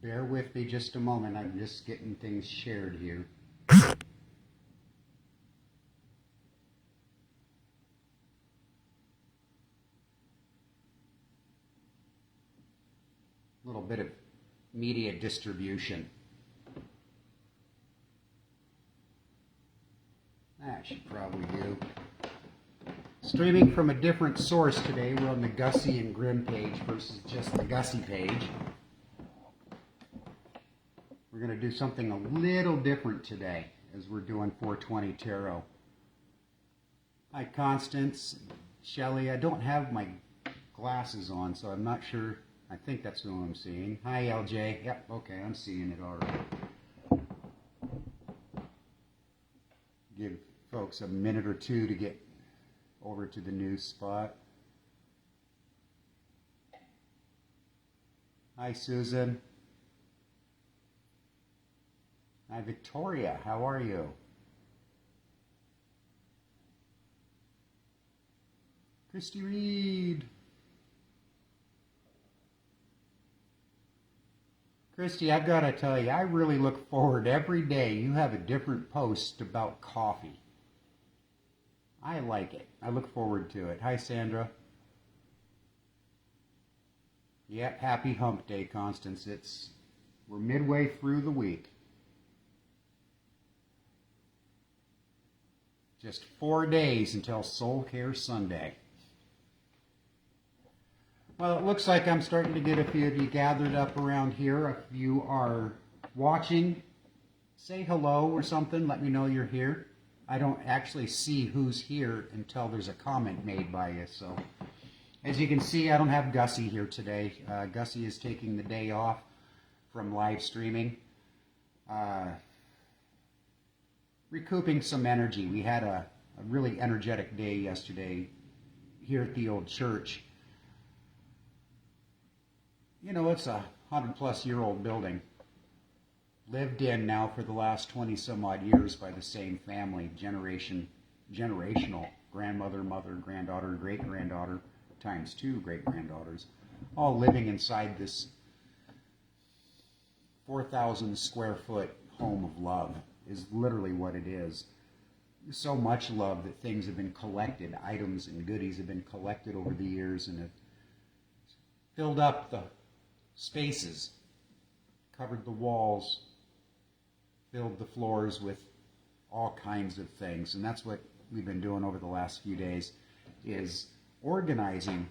Bear with me just a moment. I'm just getting things shared here. A little bit of media distribution. That should probably do. Streaming from a different source today. We're on the Gussie and Grymm page versus just the Gussie page. We're going to do something a little different today as we're doing 420 Tarot. Hi Constance, Shelly. I don't have my glasses on, so I'm not sure. I think that's who I'm seeing. Hi LJ. Yep, okay, I'm seeing it already. Give folks a minute or two to get over to the new spot. Hi Susan. Hi Victoria, how are you? Christy Reed. Christy, I've got to tell you, I really look forward every day. You have a different post about coffee. I like it. I look forward to it. Hi, Sandra. Yeah, happy hump day, Constance. We're midway through the week. Just 4 days until Soul Care Sunday. Well, it looks like I'm starting to get a few of you gathered up around here. If you are watching, say hello or something. Let me know you're here. I don't actually see who's here until there's a comment made by you. So, as you can see, I don't have Gussie here today. Gussie is taking the day off from live streaming. Recouping some energy. We had a really energetic day yesterday here at the old church. You know, it's a 100-plus-year-old building. Lived in now for the last 20 some odd years by the same family, generational, grandmother, mother, granddaughter, great-granddaughter, times 2 great-granddaughters, all living inside this 4,000 square foot home of love is literally what it is. So much love that things have been collected, items and goodies have been collected over the years and have filled up the spaces, covered the walls, filled the floors with all kinds of things. And that's what we've been doing over the last few days, is organizing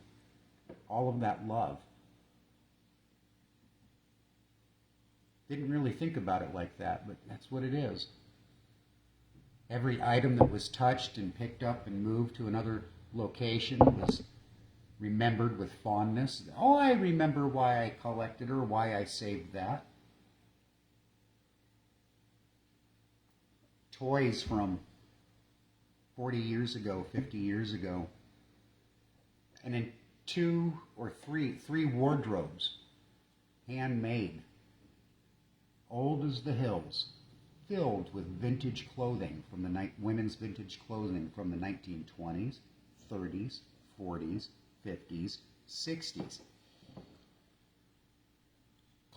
all of that love. Didn't really think about it like that, but that's what it is. Every item that was touched and picked up and moved to another location was remembered with fondness. Oh, I remember why I collected or why I saved that. Toys from 40 years ago, 50 years ago. And then three wardrobes, handmade, old as the hills, filled with vintage clothing from women's vintage clothing from the 1920s, 30s, 40s, 50s, 60s.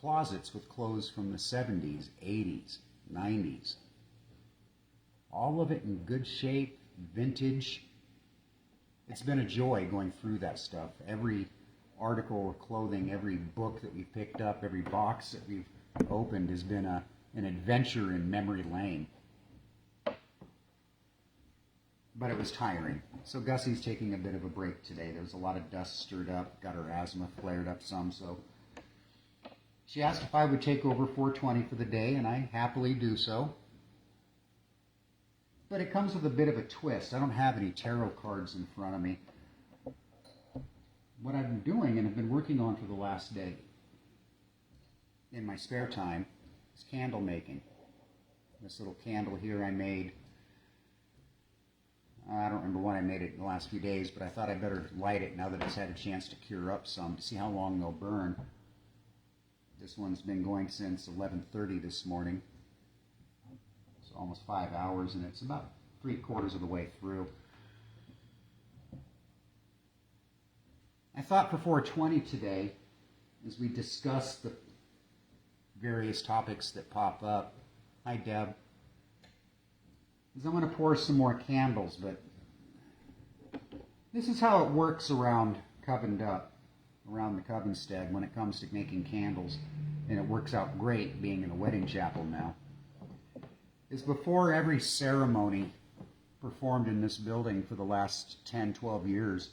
Closets with clothes from the 70s, 80s, 90s. All of it in good shape, vintage. It's been a joy going through that stuff. Every article of clothing, every book that we've picked up, every box that we've opened has been an adventure in memory lane. But it was tiring. So Gussie's taking a bit of a break today. There's a lot of dust stirred up, got her asthma flared up some, so she asked if I would take over 420 for the day, and I happily do so. But it comes with a bit of a twist. I don't have any tarot cards in front of me. What I've been doing and have been working on for the last day in my spare time is candle making. This little candle here I made. I don't remember when I made it in the last few days, but I thought I'd better light it now that it's had a chance to cure up some to see how long they'll burn. This one's been going since 11:30 this morning. So almost 5 hours, and it's about 3/4 of the way through. I thought for 420 today, as we discussed the various topics that pop up. Hi, Deb. I'm going to pour some more candles, but this is how it works around Coven Dupp, around the Covenstead when it comes to making candles, and it works out great being in a wedding chapel now, is before every ceremony performed in this building for the last 10, 12 years,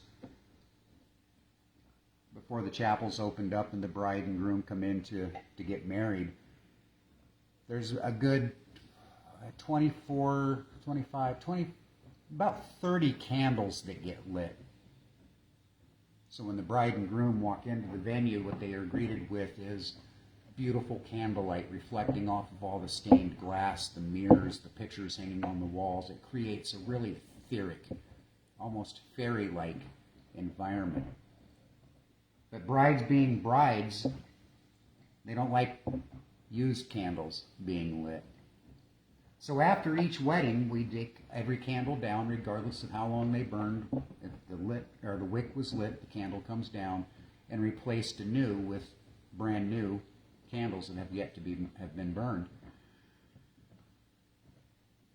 before the chapel's opened up and the bride and groom come in to get married, there's a good 24, 25, 20, about 30 candles that get lit. So when the bride and groom walk into the venue, what they are greeted with is beautiful candlelight reflecting off of all the stained glass, the mirrors, the pictures hanging on the walls. It creates a really etheric, almost fairy-like environment. But brides being brides, they don't like used candles being lit. So after each wedding, we take every candle down, regardless of how long they burned. If the wick was lit, the candle comes down and replaced anew with brand new candles that have yet to have been burned.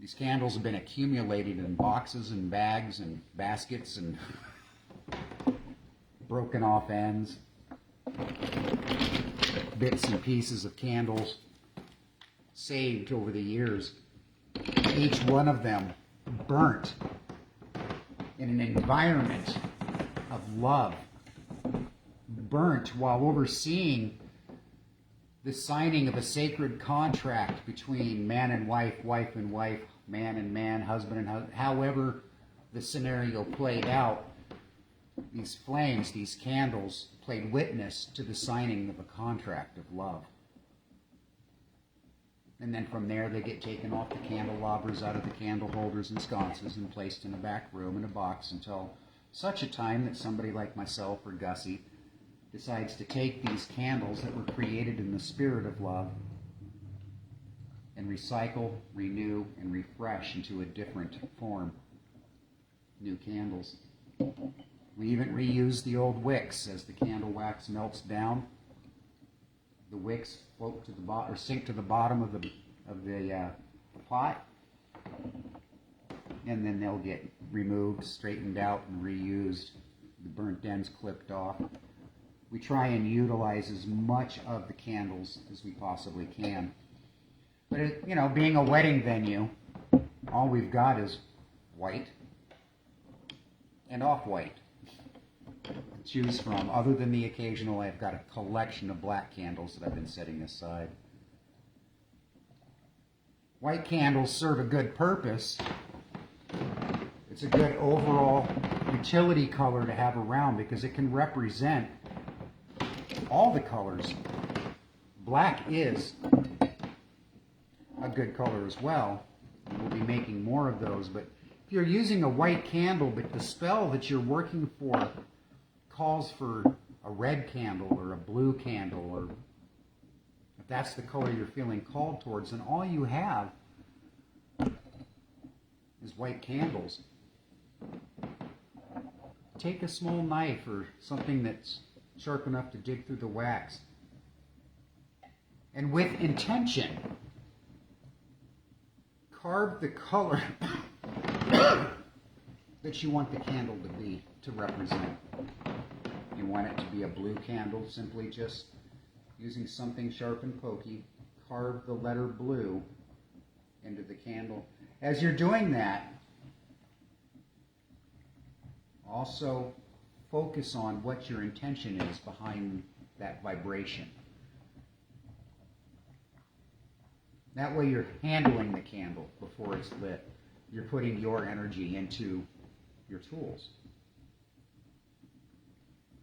These candles have been accumulated in boxes and bags and baskets and broken off ends, bits and pieces of candles saved over the years. Each one of them burnt in an environment of love, burnt while overseeing the signing of a sacred contract between man and wife, wife and wife, man and man, husband and husband. However the scenario played out, these flames, these candles, played witness to the signing of a contract of love. And then from there, they get taken off the candelabras out of the candle holders and sconces and placed in a back room in a box until such a time that somebody like myself or Gussie decides to take these candles that were created in the spirit of love and recycle, renew, and refresh into a different form. New candles. We even reuse the old wicks as the candle wax melts down. The wicks float to the bottom or sink to the bottom of the pot, and then they'll get removed, straightened out, and reused. The burnt ends clipped off. We try and utilize as much of the candles as we possibly can. But being a wedding venue, all we've got is white and off-white to choose from. Other than the occasional, I've got a collection of black candles that I've been setting aside. White candles serve a good purpose. It's a good overall utility color to have around because it can represent all the colors. Black is a good color as well. We'll be making more of those, but if you're using a white candle, but the spell that you're working for calls for a red candle or a blue candle, or if that's the color you're feeling called towards, then all you have is white candles. Take a small knife or something that's sharp enough to dig through the wax, and with intention, carve the color that you want the candle to represent. You want it to be a blue candle, simply just using something sharp and pokey, carve the letter blue into the candle. As you're doing that, also focus on what your intention is behind that vibration. That way you're handling the candle before it's lit. You're putting your energy into your tools.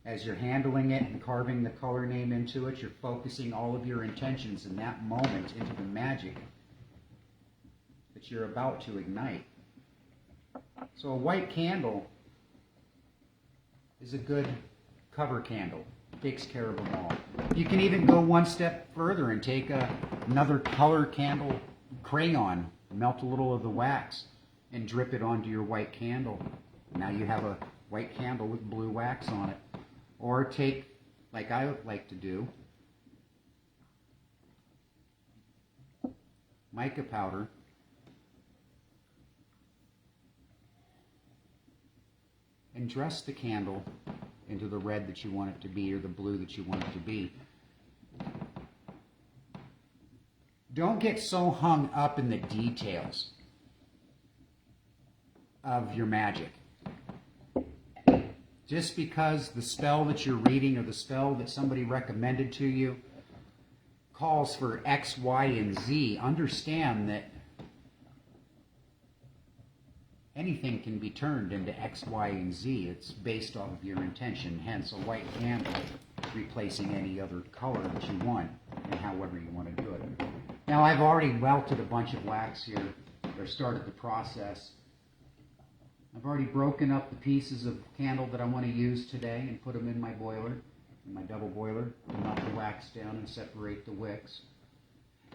As you're handling it and carving the color name into it, you're focusing all of your intentions in that moment into the magic that you're about to ignite. So a white candle is a good cover candle. It takes care of them all. You can even go one step further and take another color candle crayon, melt a little of the wax, and drip it onto your white candle. Now you have a white candle with blue wax on it. Or take, like I like to do, mica powder. And dress the candle into the red that you want it to be or the blue that you want it to be. Don't get so hung up in the details of your magic. Just because the spell that you're reading or the spell that somebody recommended to you calls for X, Y, and Z, understand that anything can be turned into X, Y, and Z. It's based off of your intention, hence a white candle replacing any other color that you want and however you want to do it. Now I've already melted a bunch of wax here, or started the process. I've already broken up the pieces of candle that I want to use today and put them in my boiler, in my double boiler, to melt the wax down and separate the wicks.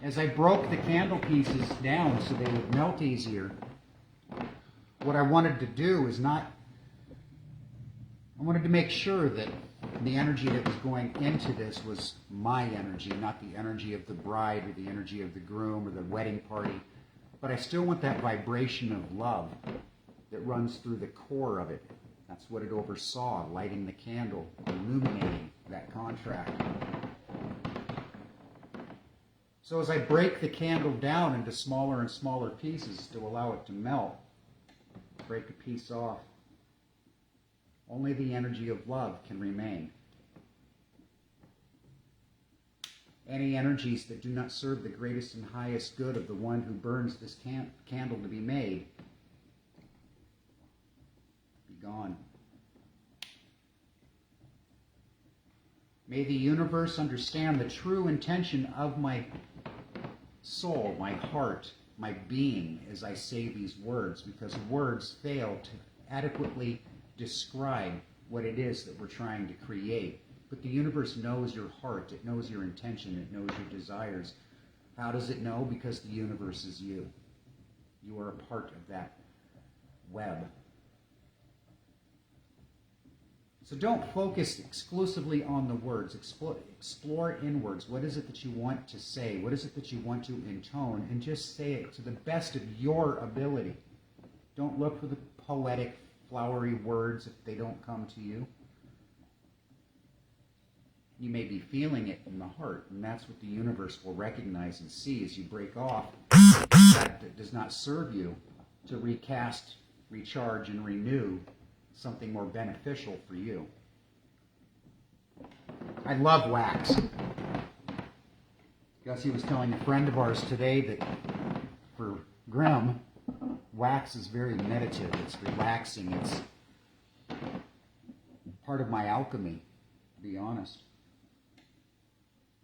As I broke the candle pieces down so they would melt easier, what I wanted to do is I wanted to make sure that the energy that was going into this was my energy, not the energy of the bride or the energy of the groom or the wedding party. But I still want that vibration of love that runs through the core of it. That's what it oversaw, lighting the candle, illuminating that contract. So as I break the candle down into smaller and smaller pieces to allow it to melt, break a piece off, only the energy of love can remain. Any energies that do not serve the greatest and highest good of the one who burns this candle to be made, be gone. May the universe understand the true intention of my soul, my heart, my being as I say these words, because words fail to adequately describe what it is that we're trying to create. But the universe knows your heart, it knows your intention, it knows your desires. How does it know? Because the universe is you. You are a part of that web. So don't focus exclusively on the words. Explore inwards. What is it that you want to say? What is it that you want to intone? And just say it to the best of your ability. Don't look for the poetic, flowery words if they don't come to you. You may be feeling it in the heart, and that's what the universe will recognize and see as you break off that does not serve you to recast, recharge, and renew something more beneficial for you. I love wax. Gussie was telling a friend of ours today that for Grymm, wax is very meditative, it's relaxing, it's part of my alchemy, to be honest.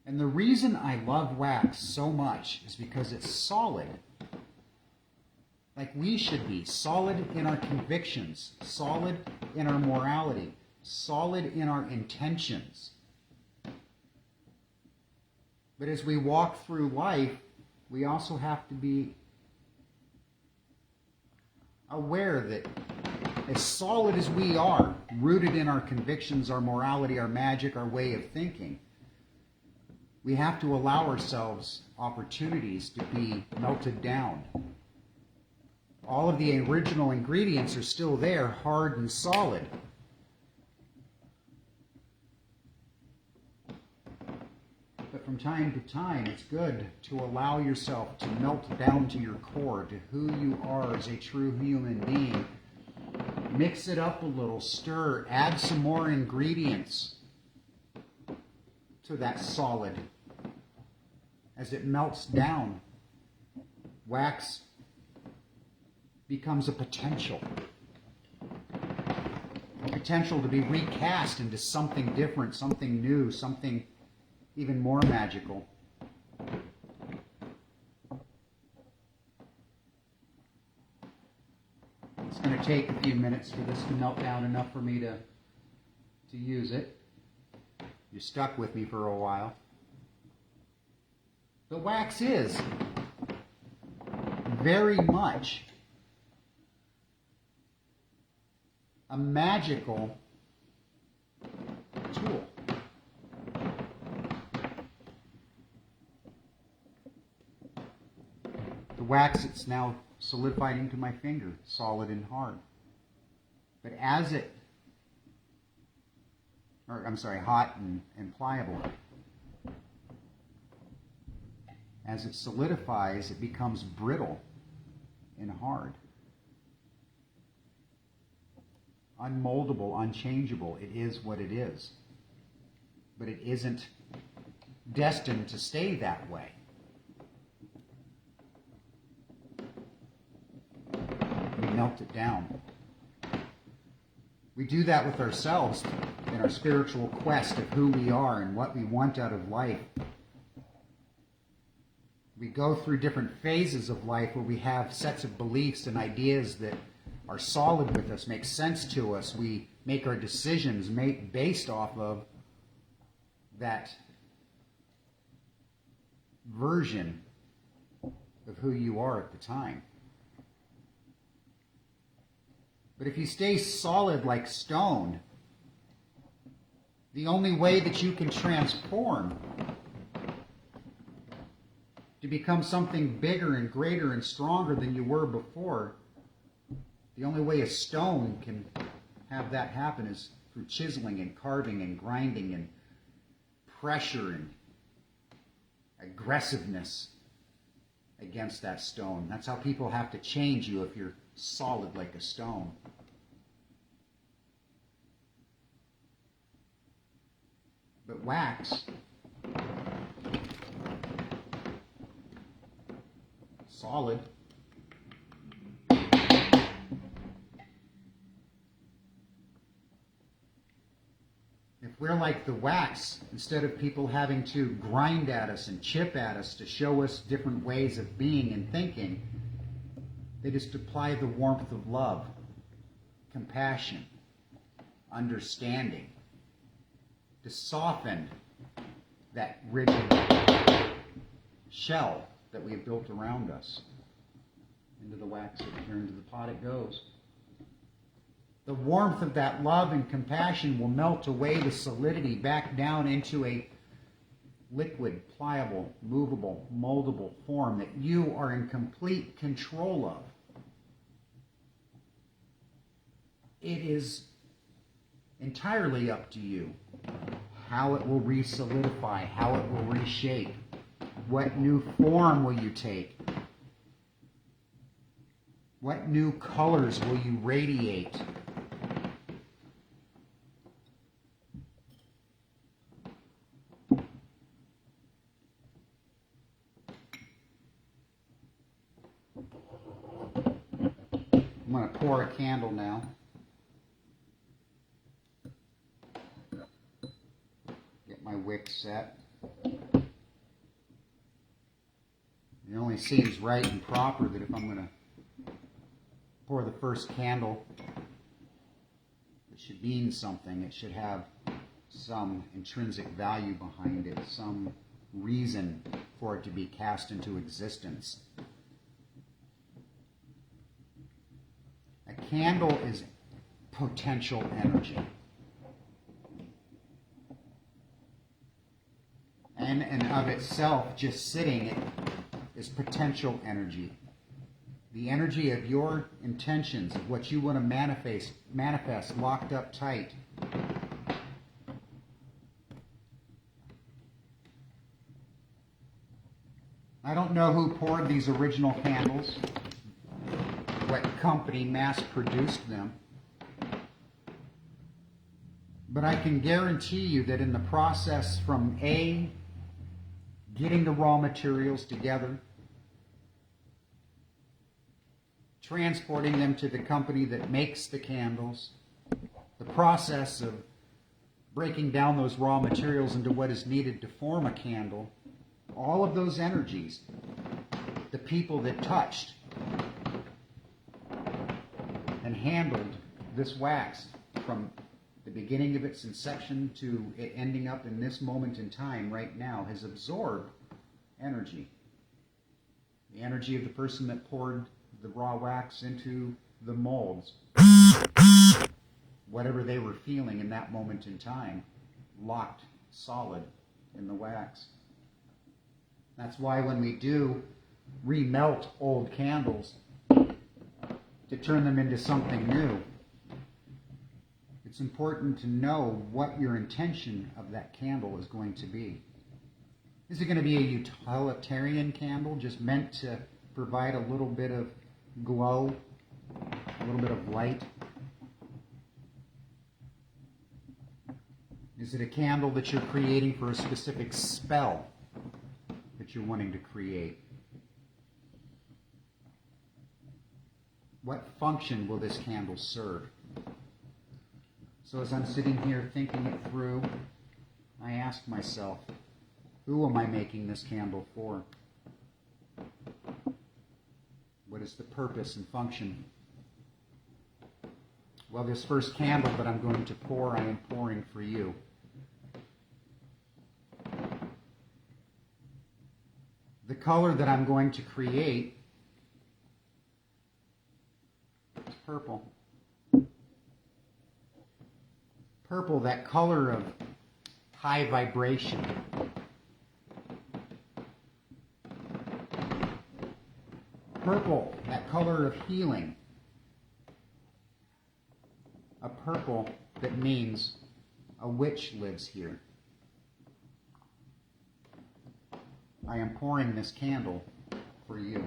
And the reason I love wax so much is because it's solid. Like we should be, solid in our convictions, solid in our morality, solid in our intentions. But as we walk through life, we also have to be aware that as solid as we are, rooted in our convictions, our morality, our magic, our way of thinking, we have to allow ourselves opportunities to be melted down. All of the original ingredients are still there, hard and solid. But from time to time, it's good to allow yourself to melt down to your core, to who you are as a true human being. Mix it up a little, stir, add some more ingredients to that solid. As it melts down, wax becomes a potential to be recast into something different, something new, something even more magical. It's going to take a few minutes for this to melt down enough for me to use it. You're stuck with me for a while. The wax is very much a magical tool. wax that's now solidified into my finger, solid and hard. But as it, hot and pliable. As it solidifies, it becomes brittle and hard. Unmoldable, unchangeable. It is what it is. But it isn't destined to stay that way. We melt it down. We do that with ourselves in our spiritual quest of who we are and what we want out of life. We go through different phases of life where we have sets of beliefs and ideas that are solid with us, make sense to us. We make our decisions based off of that version of who you are at the time. But if you stay solid like stone, the only way that you can transform to become something bigger and greater and stronger than you were before, the only way a stone can have that happen is through chiseling and carving and grinding and pressure and aggressiveness against that stone. That's how people have to change you if you're solid like a stone. But wax, solid, if we're like the wax, instead of people having to grind at us and chip at us to show us different ways of being and thinking, they just apply the warmth of love, compassion, understanding, to soften that rigid shell that we have built around us. Into the wax, or into the pot it goes. The warmth of that love and compassion will melt away the solidity back down into a liquid, pliable, movable, moldable form that you are in complete control of. It is entirely up to you how it will re-solidify, how it will reshape, what new form will you take, what new colors will you radiate. I'm going to pour a candle now. Get my wick set. It only seems right and proper that if I'm going to pour the first candle, it should mean something. It should have some intrinsic value behind it, some reason for it to be cast into existence. A candle is potential energy. In and of itself, just sitting, it is potential energy. The energy of your intentions, of what you want to manifest locked up tight. I don't know who poured these original candles, what company mass-produced them, but I can guarantee you that in the process from getting the raw materials together, transporting them to the company that makes the candles, the process of breaking down those raw materials into what is needed to form a candle, all of those energies, the people that touched and handled this wax from the beginning of its inception to it ending up in this moment in time right now, has absorbed energy. The energy of the person that poured the raw wax into the molds. Whatever they were feeling in that moment in time, locked solid in the wax. That's why when we do remelt old candles to turn them into something new. It's important to know what your intention of that candle is going to be. Is it going to be a utilitarian candle, just meant to provide a little bit of glow, a little bit of light? Is it a candle that you're creating for a specific spell that you're wanting to create? What function will this candle serve? So as I'm sitting here thinking it through, I ask myself, who am I making this candle for? What is the purpose and function? Well, this first candle that I'm going to pour, I am pouring for you. The color that I'm going to create is purple. Purple, that color of high vibration. Purple, that color of healing. A purple that means a witch lives here. I am pouring this candle for you.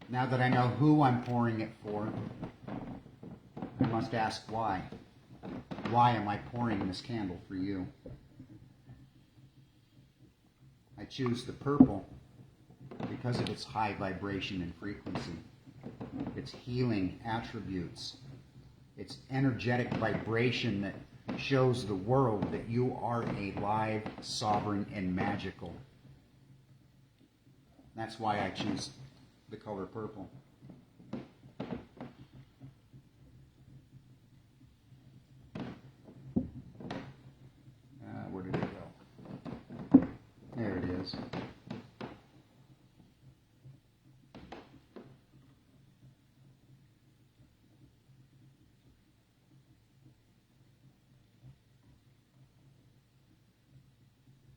Now that I know who I'm pouring it for, I must ask why. Why am I pouring this candle for you? I choose the purple because of its high vibration and frequency, its healing attributes, its energetic vibration that shows the world that you are alive, sovereign, and magical. That's why I choose the color purple. Where did it go? There it is.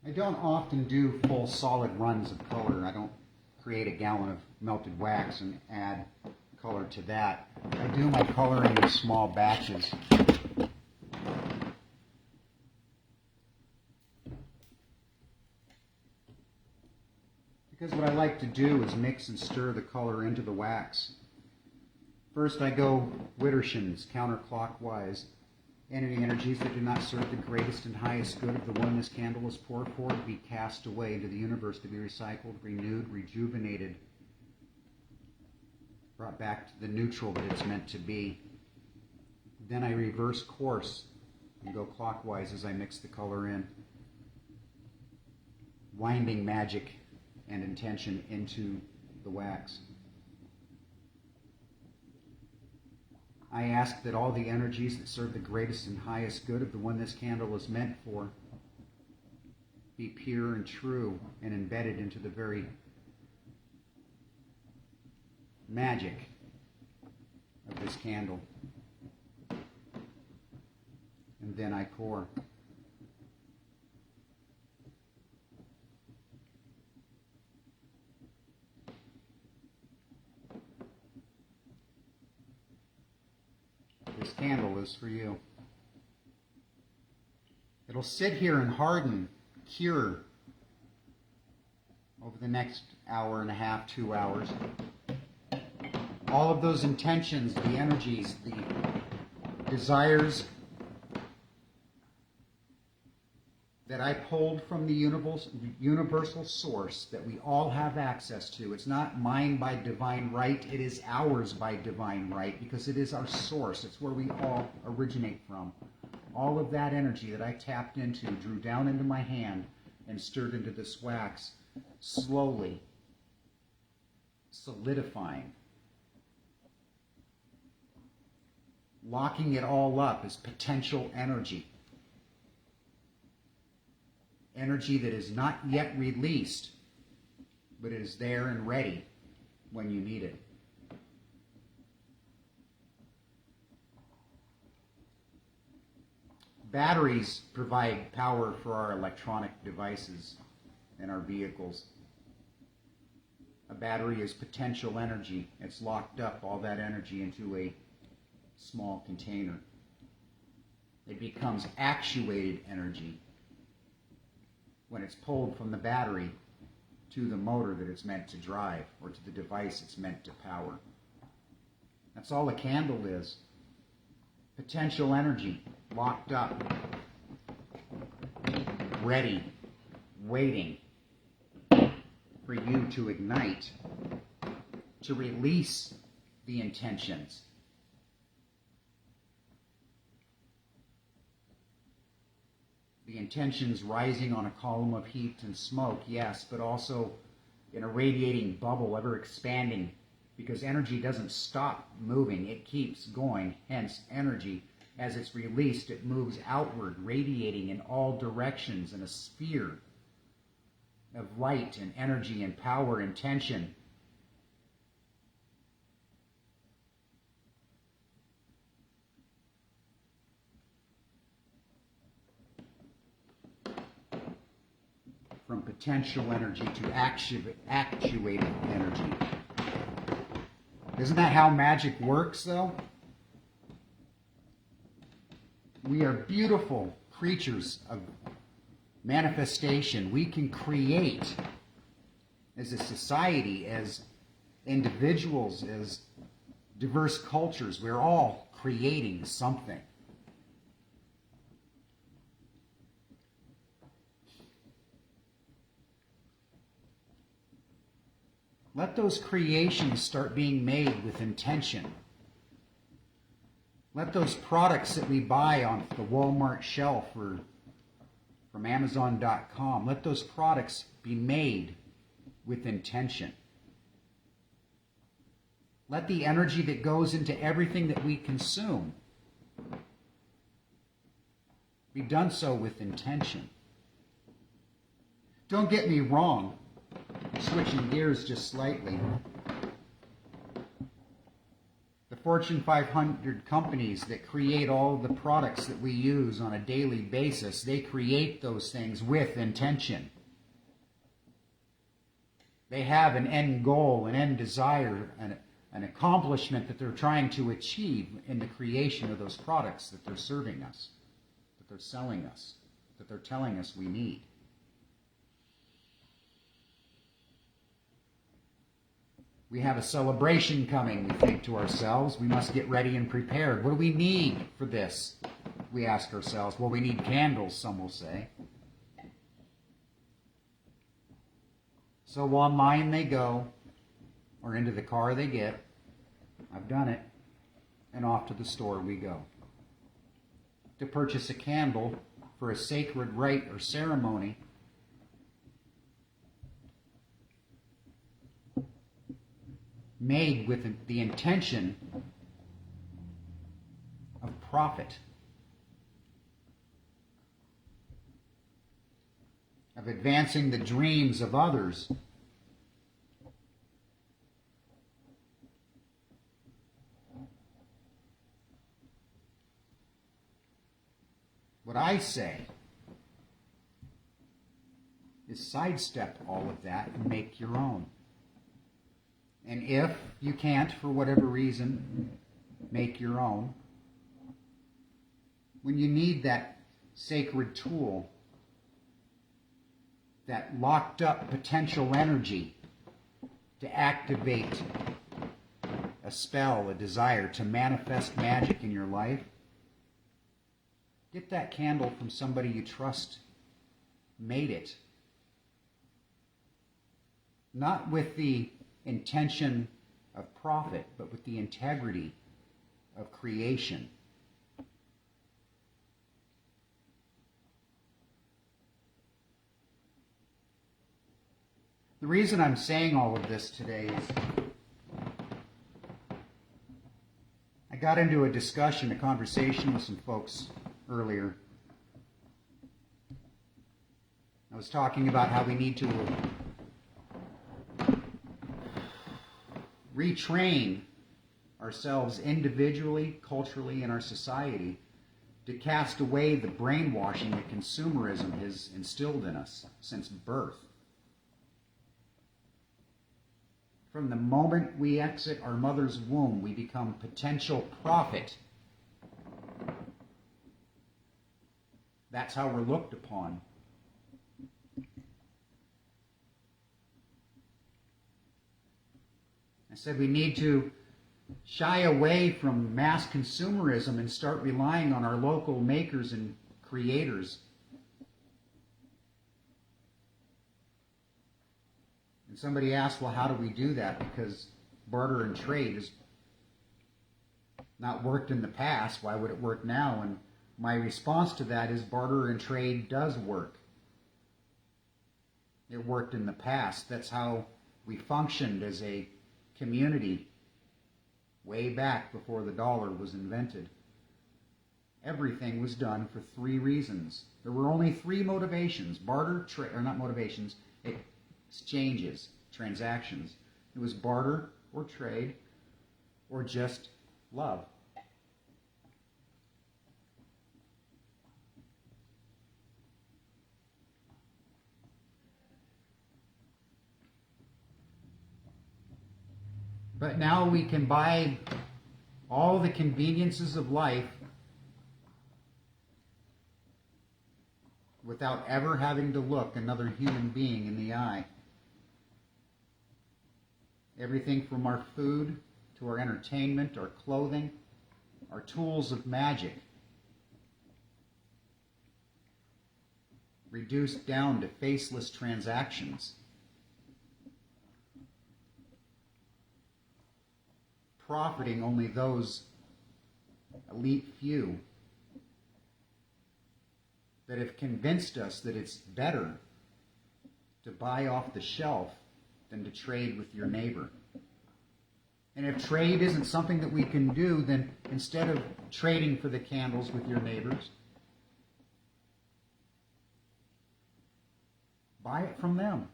I don't often do full solid runs of color. I don't create a gallon of melted wax and add color to that. I do my coloring in small batches. Because what I like to do is mix and stir the color into the wax. First I go Widdershins, counterclockwise. Any energies that do not serve the greatest and highest good of the one this candle is poured for to be cast away into the universe, to be recycled, renewed, rejuvenated, brought back to the neutral that it's meant to be. Then I reverse course and go clockwise as I mix the color in, winding magic and intention into the wax. I ask that all the energies that serve the greatest and highest good of the one this candle is meant for be pure and true and embedded into the very magic of this candle. And then I pour. This candle is for you. It'll sit here and harden, cure over the next hour and a half, 2 hours. All of those intentions, the energies, the desires that I pulled from the universal source that we all have access to. It's not mine by divine right, it is ours by divine right, because it is our source. It's where we all originate from. All of that energy that I tapped into, drew down into my hand, and stirred into this wax, slowly solidifying, locking it all up as potential energy. Energy that is not yet released, but it is there and ready when you need it. Batteries provide power for our electronic devices and our vehicles. A battery is potential energy. It's locked up all that energy into a small container. It becomes actuated energy when it's pulled from the battery to the motor that it's meant to drive, or to the device it's meant to power. That's all a candle is. Potential energy locked up, ready, waiting for you to ignite, to release the intentions. The intentions rising on a column of heat and smoke, yes, but also in a radiating bubble, ever expanding, because energy doesn't stop moving, it keeps going. Hence, energy, as it's released, it moves outward, radiating in all directions in a sphere of light and energy and power and tension. From potential energy to actuated energy. Isn't that how magic works, though? We are beautiful creatures of manifestation. We can create as a society, as individuals, as diverse cultures. We're all creating something. Let those creations start being made with intention. Let those products that we buy on the Walmart shelf or from Amazon.com, let those products be made with intention. Let the energy that goes into everything that we consume be done so with intention. Don't get me wrong, switching gears just slightly. The Fortune 500 companies that create all the products that we use on a daily basis, they create those things with intention. They have an end goal, an end desire, an accomplishment that they're trying to achieve in the creation of those products that they're serving us, that they're selling us, that they're telling us we need. We have a celebration coming, we think to ourselves. We must get ready and prepared. What do we need for this? We ask ourselves. Well, we need candles, some will say. So online they go, or into the car they get. I've done it. And off to the store we go. To purchase a candle for a sacred rite or ceremony, made with the intention of profit, of advancing the dreams of others. What I say is sidestep all of that and make your own. And if you can't, for whatever reason, make your own, when you need that sacred tool, that locked up potential energy to activate a spell, a desire to manifest magic in your life, get that candle from somebody you trust made it. Not with the intention of profit, but with the integrity of creation. The reason I'm saying all of this today is I got into a conversation with some folks earlier. I was talking about how we need to retrain ourselves individually, culturally, in our society to cast away the brainwashing that consumerism has instilled in us since birth. From the moment we exit our mother's womb, we become potential profit. That's how we're looked upon. I said we need to shy away from mass consumerism and start relying on our local makers and creators. And somebody asked, well, how do we do that? Because barter and trade has not worked in the past. Why would it work now? And my response to that is barter and trade does work. It worked in the past. That's how we functioned as a community way back before the dollar was invented. Everything was done for 3 reasons. There were only 3 motivations. Barter, trade, or not motivations, exchanges, transactions. It was barter or trade or just love. But now we can buy all the conveniences of life without ever having to look another human being in the eye. Everything from our food to our entertainment, our clothing, our tools of magic, reduced down to faceless transactions. Profiting only those elite few that have convinced us that it's better to buy off the shelf than to trade with your neighbor. And if trade isn't something that we can do, then instead of trading for the candles with your neighbors, buy it from them.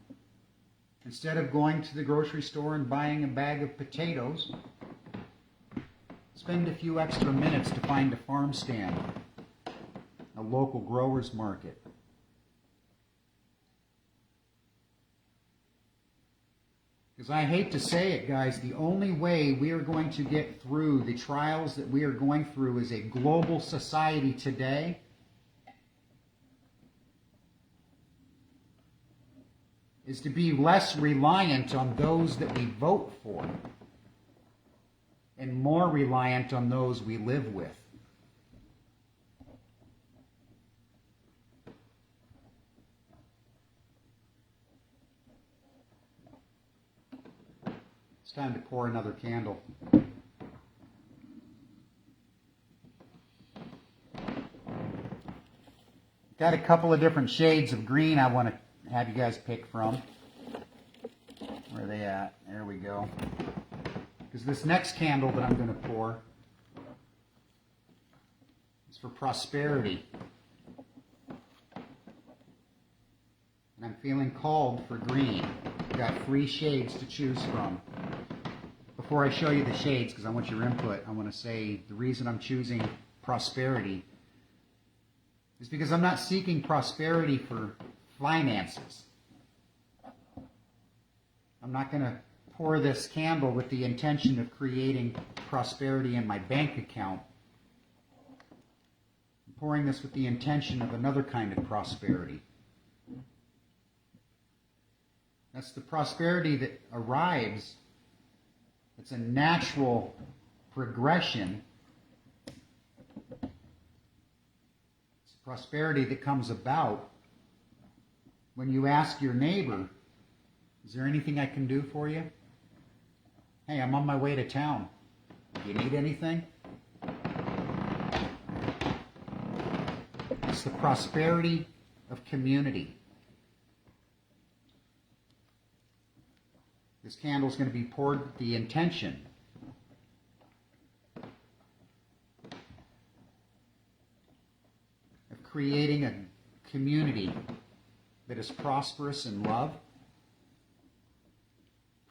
Instead of going to the grocery store and buying a bag of potatoes, spend a few extra minutes to find a farm stand, a local grower's market. Because I hate to say it, guys, the only way we are going to get through the trials that we are going through as a global society today is to be less reliant on those that we vote for and more reliant on those we live with. It's time to pour another candle. Got a couple of different shades of green I want to have you guys pick from. Where are they at? There we go. Because this next candle that I'm going to pour is for prosperity. And I'm feeling called for green. I've got 3 shades to choose from. Before I show you the shades, because I want your input, I want to say the reason I'm choosing prosperity is because I'm not seeking prosperity for finances. I'm not going to pour this candle with the intention of creating prosperity in my bank account. I'm pouring this with the intention of another kind of prosperity. That's the prosperity that arrives. It's a natural progression. It's prosperity that comes about when you ask your neighbor, is there anything I can do for you? Hey, I'm on my way to town. Do you need anything? It's the prosperity of community. This candle is going to be poured with the intention of creating a community that is prosperous in love,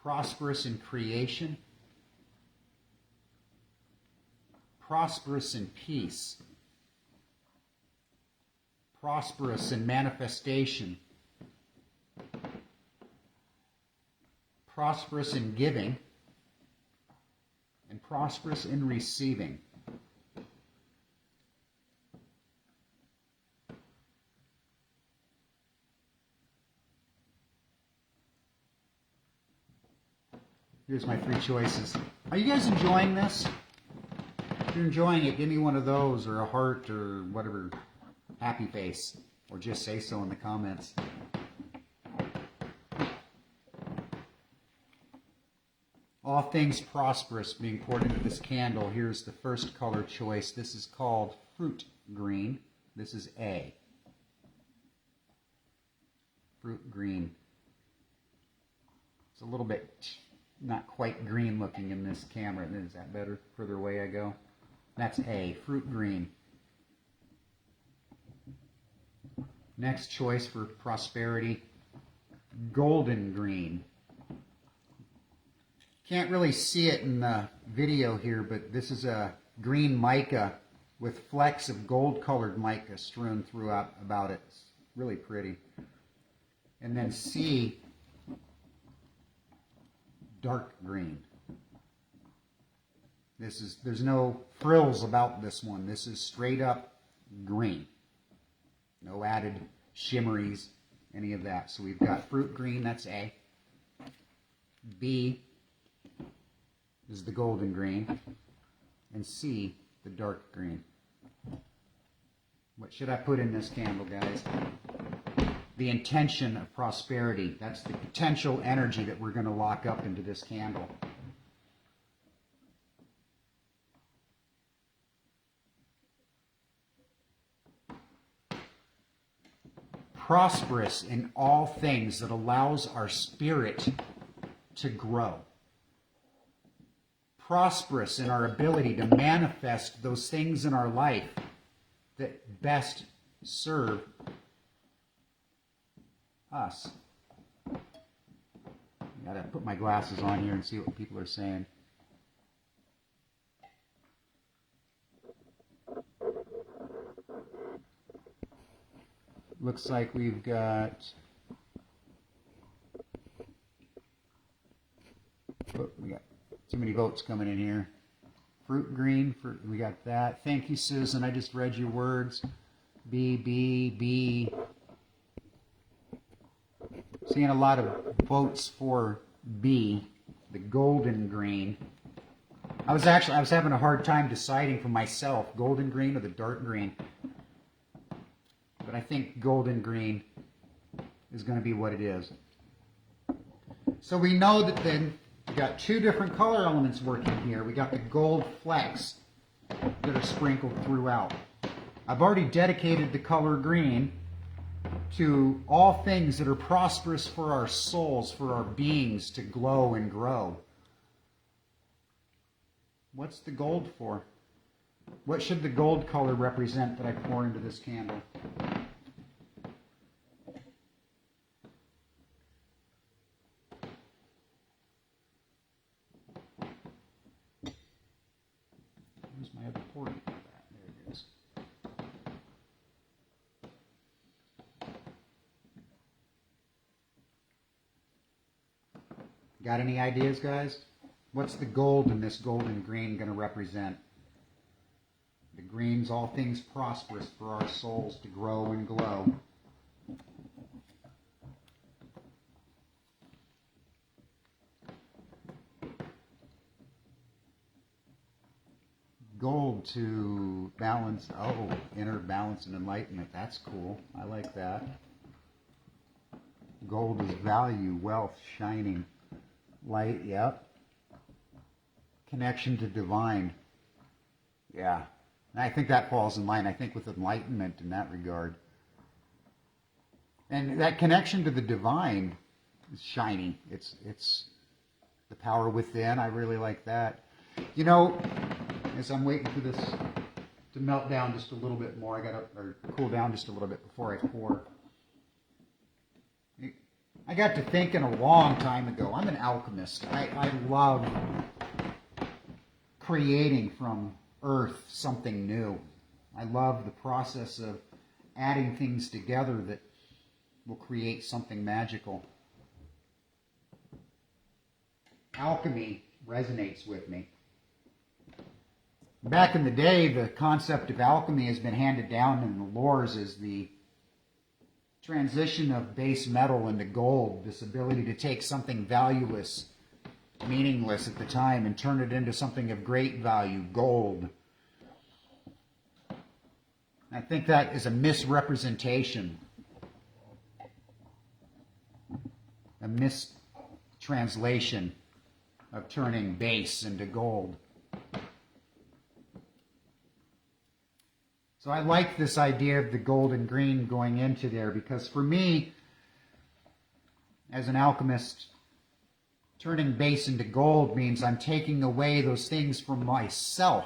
prosperous in creation, prosperous in peace, prosperous in manifestation, prosperous in giving, and prosperous in receiving. Here's my 3 choices. Are you guys enjoying this? If you're enjoying it, give me one of those, or a heart, or whatever, happy face, or just say so in the comments. All things prosperous being poured into this candle. Here's the first color choice. This is called fruit green. This is A. Fruit green. It's a little bit not quite green looking in this camera. Is that better? Further away I go. That's A, fruit green. Next choice for prosperity, golden green. Can't really see it in the video here, but this is a green mica with flecks of gold-colored mica strewn throughout about it. It's really pretty. And then C, dark green. There's no frills about this one. This is straight up green. No added shimmeries, any of that. So we've got fruit green, that's A. B is the golden green. And C, the dark green. What should I put in this candle, guys? The intention of prosperity. That's the potential energy that we're going to lock up into this candle. Prosperous in all things that allows our spirit to grow. Prosperous in our ability to manifest those things in our life that best serve us. I gotta put my glasses on here and see what people are saying. Looks like we've got, oh, we got too many votes coming in here. Fruit green, we got that. Thank you, Susan. I just read your words. B, B, B. Seeing a lot of votes for B, the golden green. I was having a hard time deciding for myself, golden green or the dark green. But I think golden green is going to be what it is. So we know that then we got 2 different color elements working here. We got the gold flecks that are sprinkled throughout. I've already dedicated the color green to all things that are prosperous for our souls, for our beings to glow and grow. What's the gold for? What should the gold color represent that I pour into this candle? Where's my other pour? There it is. Got any ideas, guys? What's the gold in this golden green going to represent? The green's all things prosperous for our souls to grow and glow. Gold to balance, oh, inner balance and enlightenment. That's cool. I like that. Gold is value, wealth, shining, light, yep. Connection to divine. Yeah. And I think that falls in line, I think, with enlightenment in that regard. And that connection to the divine is shiny. It's the power within. I really like that. You know, as I'm waiting for this to melt down just a little bit more, or cool down just a little bit before I pour. I got to thinking a long time ago, I'm an alchemist. I love creating from earth something new. I love the process of adding things together that will create something magical. Alchemy resonates with me. Back in the day, the concept of alchemy has been handed down in the lores as the transition of base metal into gold, this ability to take something valueless, meaningless at the time, and turn it into something of great value, gold. I think that is a misrepresentation, a mistranslation of turning base into gold. So I like this idea of the gold and green going into there, because for me, as an alchemist, turning base into gold means I'm taking away those things from myself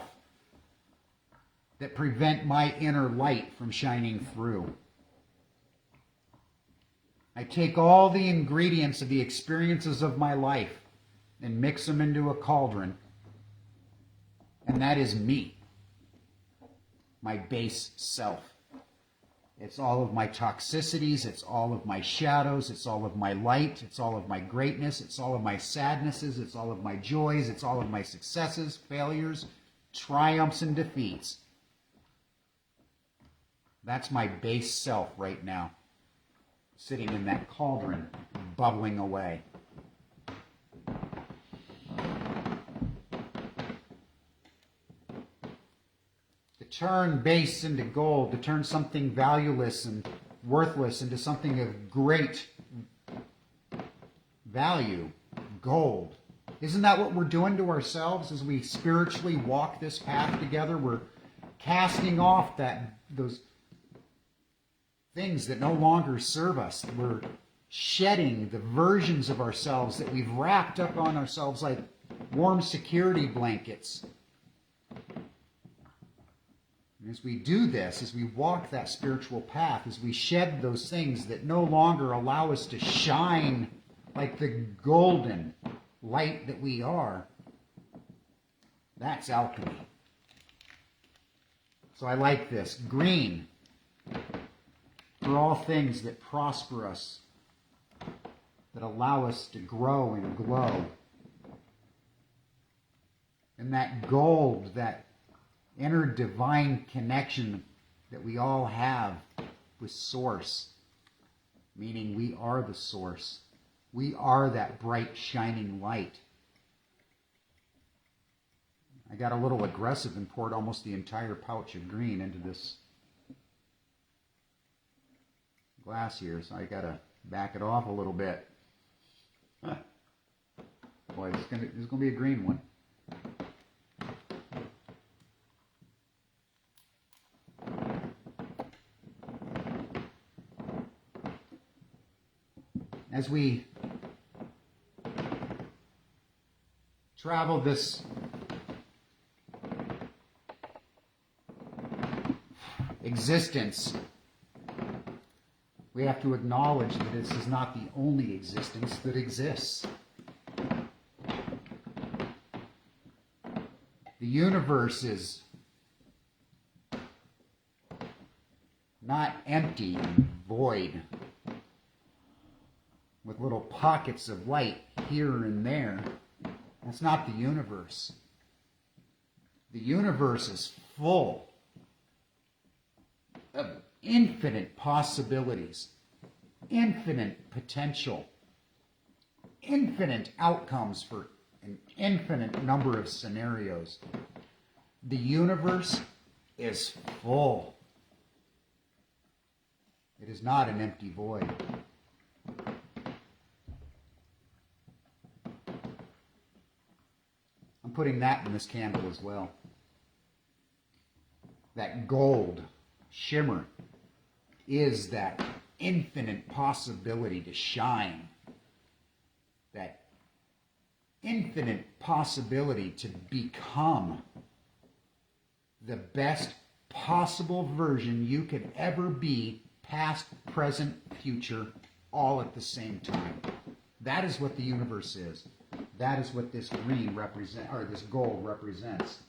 that prevent my inner light from shining through. I take all the ingredients of the experiences of my life and mix them into a cauldron, and that is me. My base self. It's all of my toxicities, it's all of my shadows, it's all of my light, it's all of my greatness, it's all of my sadnesses, it's all of my joys, it's all of my successes, failures, triumphs, and defeats. That's my base self right now, sitting in that cauldron, bubbling away. Turn base into gold, to turn something valueless and worthless into something of great value, gold. Isn't that what we're doing to ourselves as we spiritually walk this path together? We're casting off those things that no longer serve us. We're shedding the versions of ourselves that we've wrapped up on ourselves like warm security blankets. And as we do this, as we walk that spiritual path, as we shed those things that no longer allow us to shine like the golden light that we are, that's alchemy. So I like this. Green, for all things that prosper us, that allow us to grow and glow. And that gold, that inner divine connection that we all have with Source, meaning we are the Source. We are that bright, shining light. I got a little aggressive and poured almost the entire pouch of green into this glass here, so I got to back it off a little bit. Boy, this is gonna be a green one. As we travel this existence, we have to acknowledge that this is not the only existence that exists. The universe is not empty and void, with little pockets of light here and there. That's not the universe. The universe is full of infinite possibilities, infinite potential, infinite outcomes for an infinite number of scenarios. The universe is full. It is not an empty void. I'm putting that in this candle as well. That gold shimmer is that infinite possibility to shine. That infinite possibility to become the best possible version you could ever be, past, present, future, all at the same time. That is what the universe is. That is what this green represents, or this gold represents.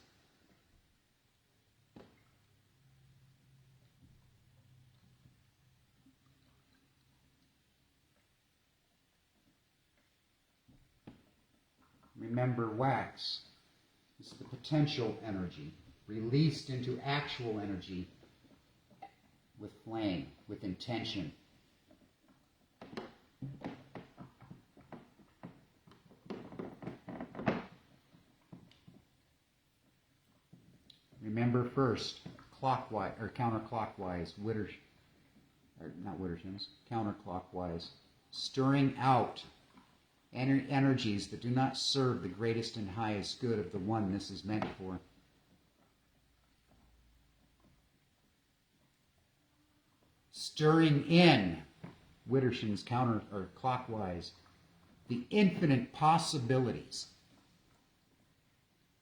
Remember, wax is the potential energy released into actual energy with flame, with intention. Remember first, clockwise or counterclockwise, counterclockwise, stirring out energies that do not serve the greatest and highest good of the one this is meant for. Stirring in, Witterson's clockwise, the infinite possibilities,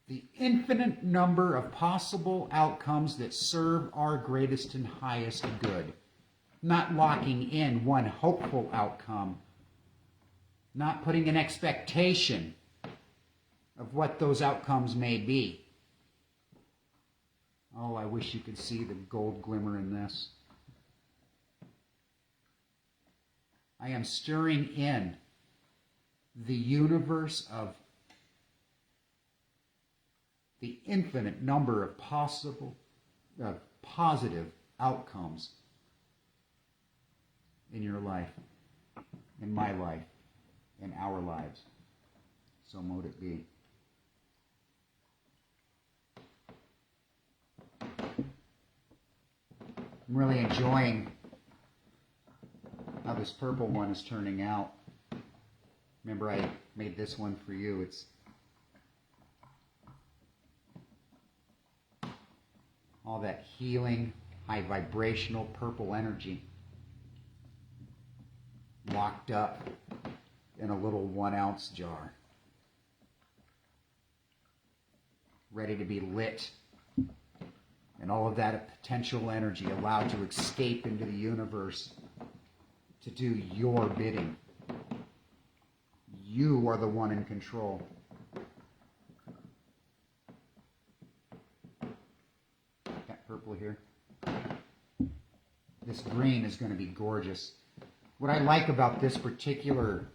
the infinite number of possible outcomes that serve our greatest and highest good. Not locking in one hopeful outcome, not putting an expectation of what those outcomes may be. Oh, I wish you could see the gold glimmer in this. I am stirring in the universe of the infinite number of positive outcomes in your life, in my life, in our lives. So mote it be. I'm really enjoying how this purple one is turning out. Remember, I made this one for you. It's all that healing, high vibrational purple energy locked up in a little 1 ounce jar, ready to be lit, and all of that potential energy allowed to escape into the universe to do your bidding. You are the one in control. That purple here. This green is going to be gorgeous. What I like about this particular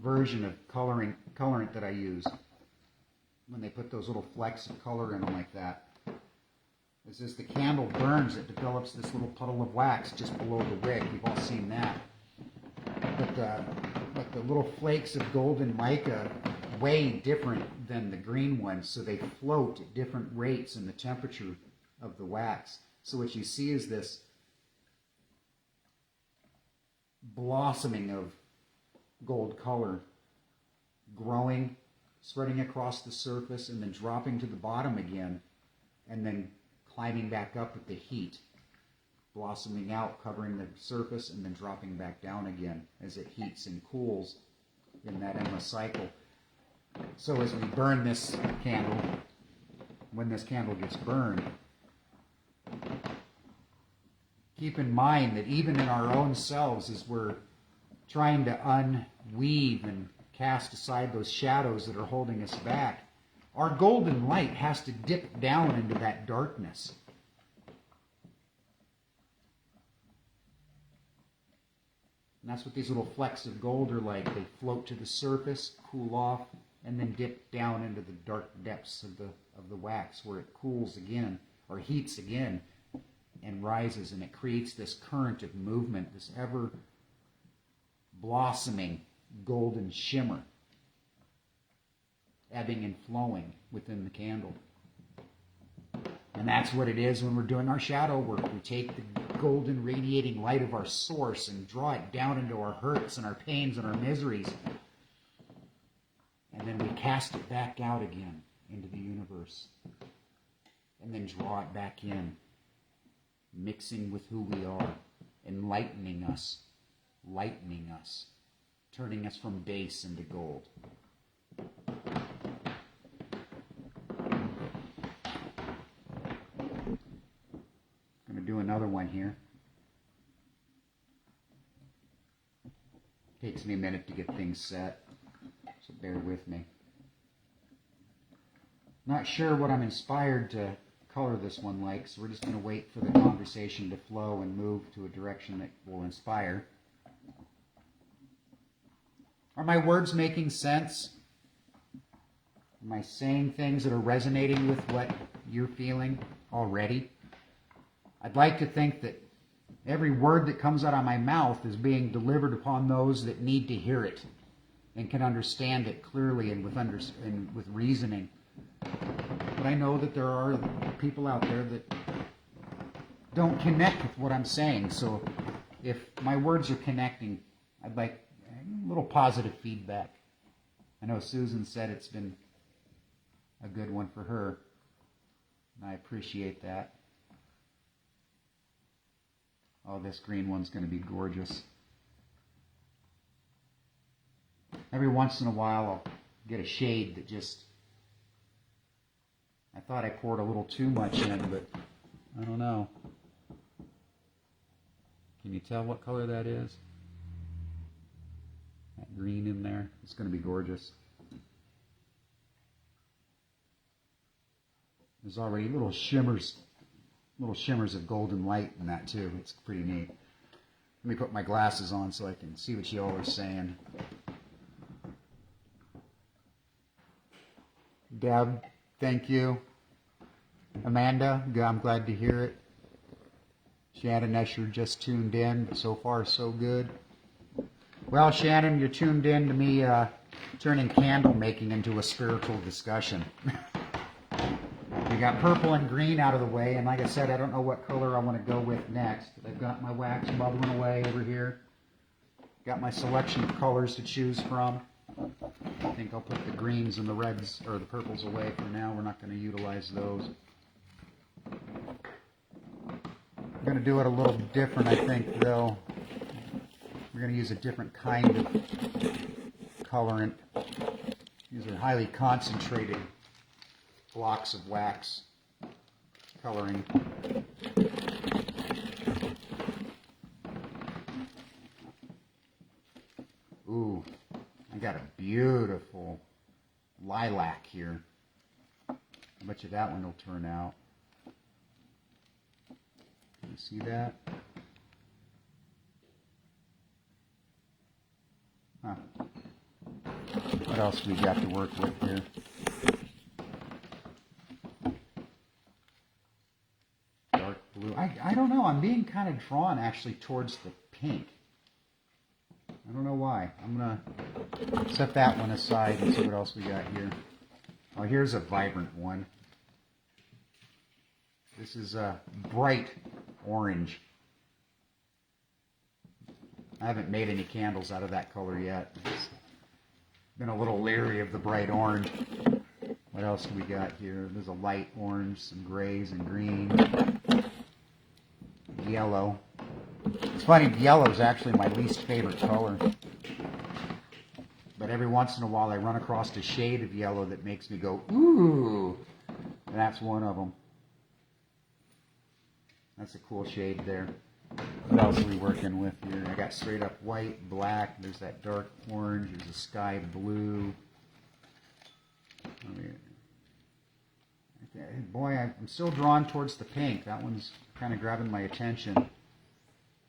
version of colorant that I use, when they put those little flecks of color in them like that, is as the candle burns, it develops this little puddle of wax just below the wick. We've all seen that. But the little flakes of golden mica way different than the green ones, so they float at different rates in the temperature of the wax. So what you see is this blossoming of gold color growing, spreading across the surface, and then dropping to the bottom again, and then climbing back up with the heat, blossoming out, covering the surface, and then dropping back down again as it heats and cools in that endless cycle. So as we burn this candle, when this candle gets burned, keep in mind that even in our own selves, as we're trying to unweave and cast aside those shadows that are holding us back, our golden light has to dip down into that darkness. And that's what these little flecks of gold are like. They float to the surface, cool off, and then dip down into the dark depths of the wax, where it cools again, or heats again, and rises, and it creates this current of movement, this ever blossoming golden shimmer, ebbing and flowing within the candle. And that's what it is when we're doing our shadow work. We take the golden radiating light of our source and draw it down into our hurts and our pains and our miseries. And then we cast it back out again into the universe. And then draw it back in, mixing with who we are, enlightening us, lightening us, turning us from base into gold. I'm going to do another one here. Takes me a minute to get things set, so bear with me. Not sure what I'm inspired to color this one like, so we're just going to wait for the conversation to flow and move to a direction that will inspire. Are my words making sense? Am I saying things that are resonating with what you're feeling already? I'd like to think that every word that comes out of my mouth is being delivered upon those that need to hear it and can understand it clearly and with reasoning. But I know that there are people out there that don't connect with what I'm saying. So if my words are connecting, I'd like a little positive feedback. I know Susan said it's been a good one for her, and I appreciate that. Oh, this green one's going to be gorgeous. Every once in a while I'll get a shade that just, I thought I poured a little too much in, but I don't know. Can you tell what color that is? That green in there. It's going to be gorgeous. There's already little shimmers of golden light in that too. It's pretty neat. Let me put my glasses on so I can see what you all are saying. Deb, thank you. Amanda, I'm glad to hear it. Shannon Escher just tuned in. So far, so good. Well, Shannon, you're tuned in to me turning candle making into a spiritual discussion. We got purple and green out of the way, and like I said, I don't know what color I want to go with next. I've got my wax bubbling away over here. Got my selection of colors to choose from. I think I'll put the greens and the reds, or the purples away for now. We're not going to utilize those. I'm going to do it a little different, I think, though. We're going to use a different kind of colorant. These are highly concentrated blocks of wax coloring. Ooh, I got a beautiful lilac here. I bet you that one will turn out. Can you see that? Huh. What else do we got to work with here? Dark blue. I don't know. I'm being kind of drawn actually towards the pink. I don't know why. I'm going to set that one aside and see what else we got here. Oh, here's a vibrant one. This is a bright orange. I haven't made any candles out of that color yet. It's been a little leery of the bright orange. What else do we got here? There's a light orange, some grays and green. Yellow. It's funny, yellow is actually my least favorite color. But every once in a while I run across a shade of yellow that makes me go, ooh! And that's one of them. That's a cool shade there. What else are we working with here? I got straight up white, black, there's that dark orange, there's a sky blue. Boy, I'm still drawn towards the pink. That one's kind of grabbing my attention.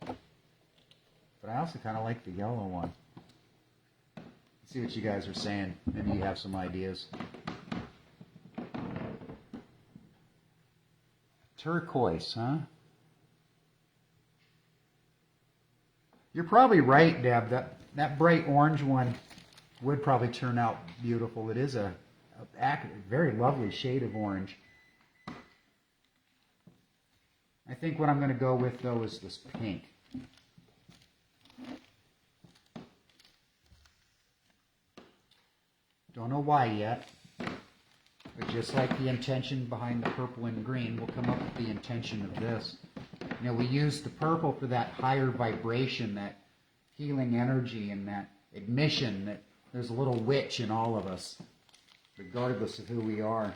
But I also kind of like the yellow one. Let's see what you guys are saying. Maybe you have some ideas. Turquoise, huh? You're probably right, Deb. That bright orange one would probably turn out beautiful. It is a very lovely shade of orange. I think what I'm going to go with, though, is this pink. Don't know why yet, but just like the intention behind the purple and green, we'll come up with the intention of this. You know, we use the purple for that higher vibration, that healing energy, and that admission that there's a little witch in all of us, regardless of who we are.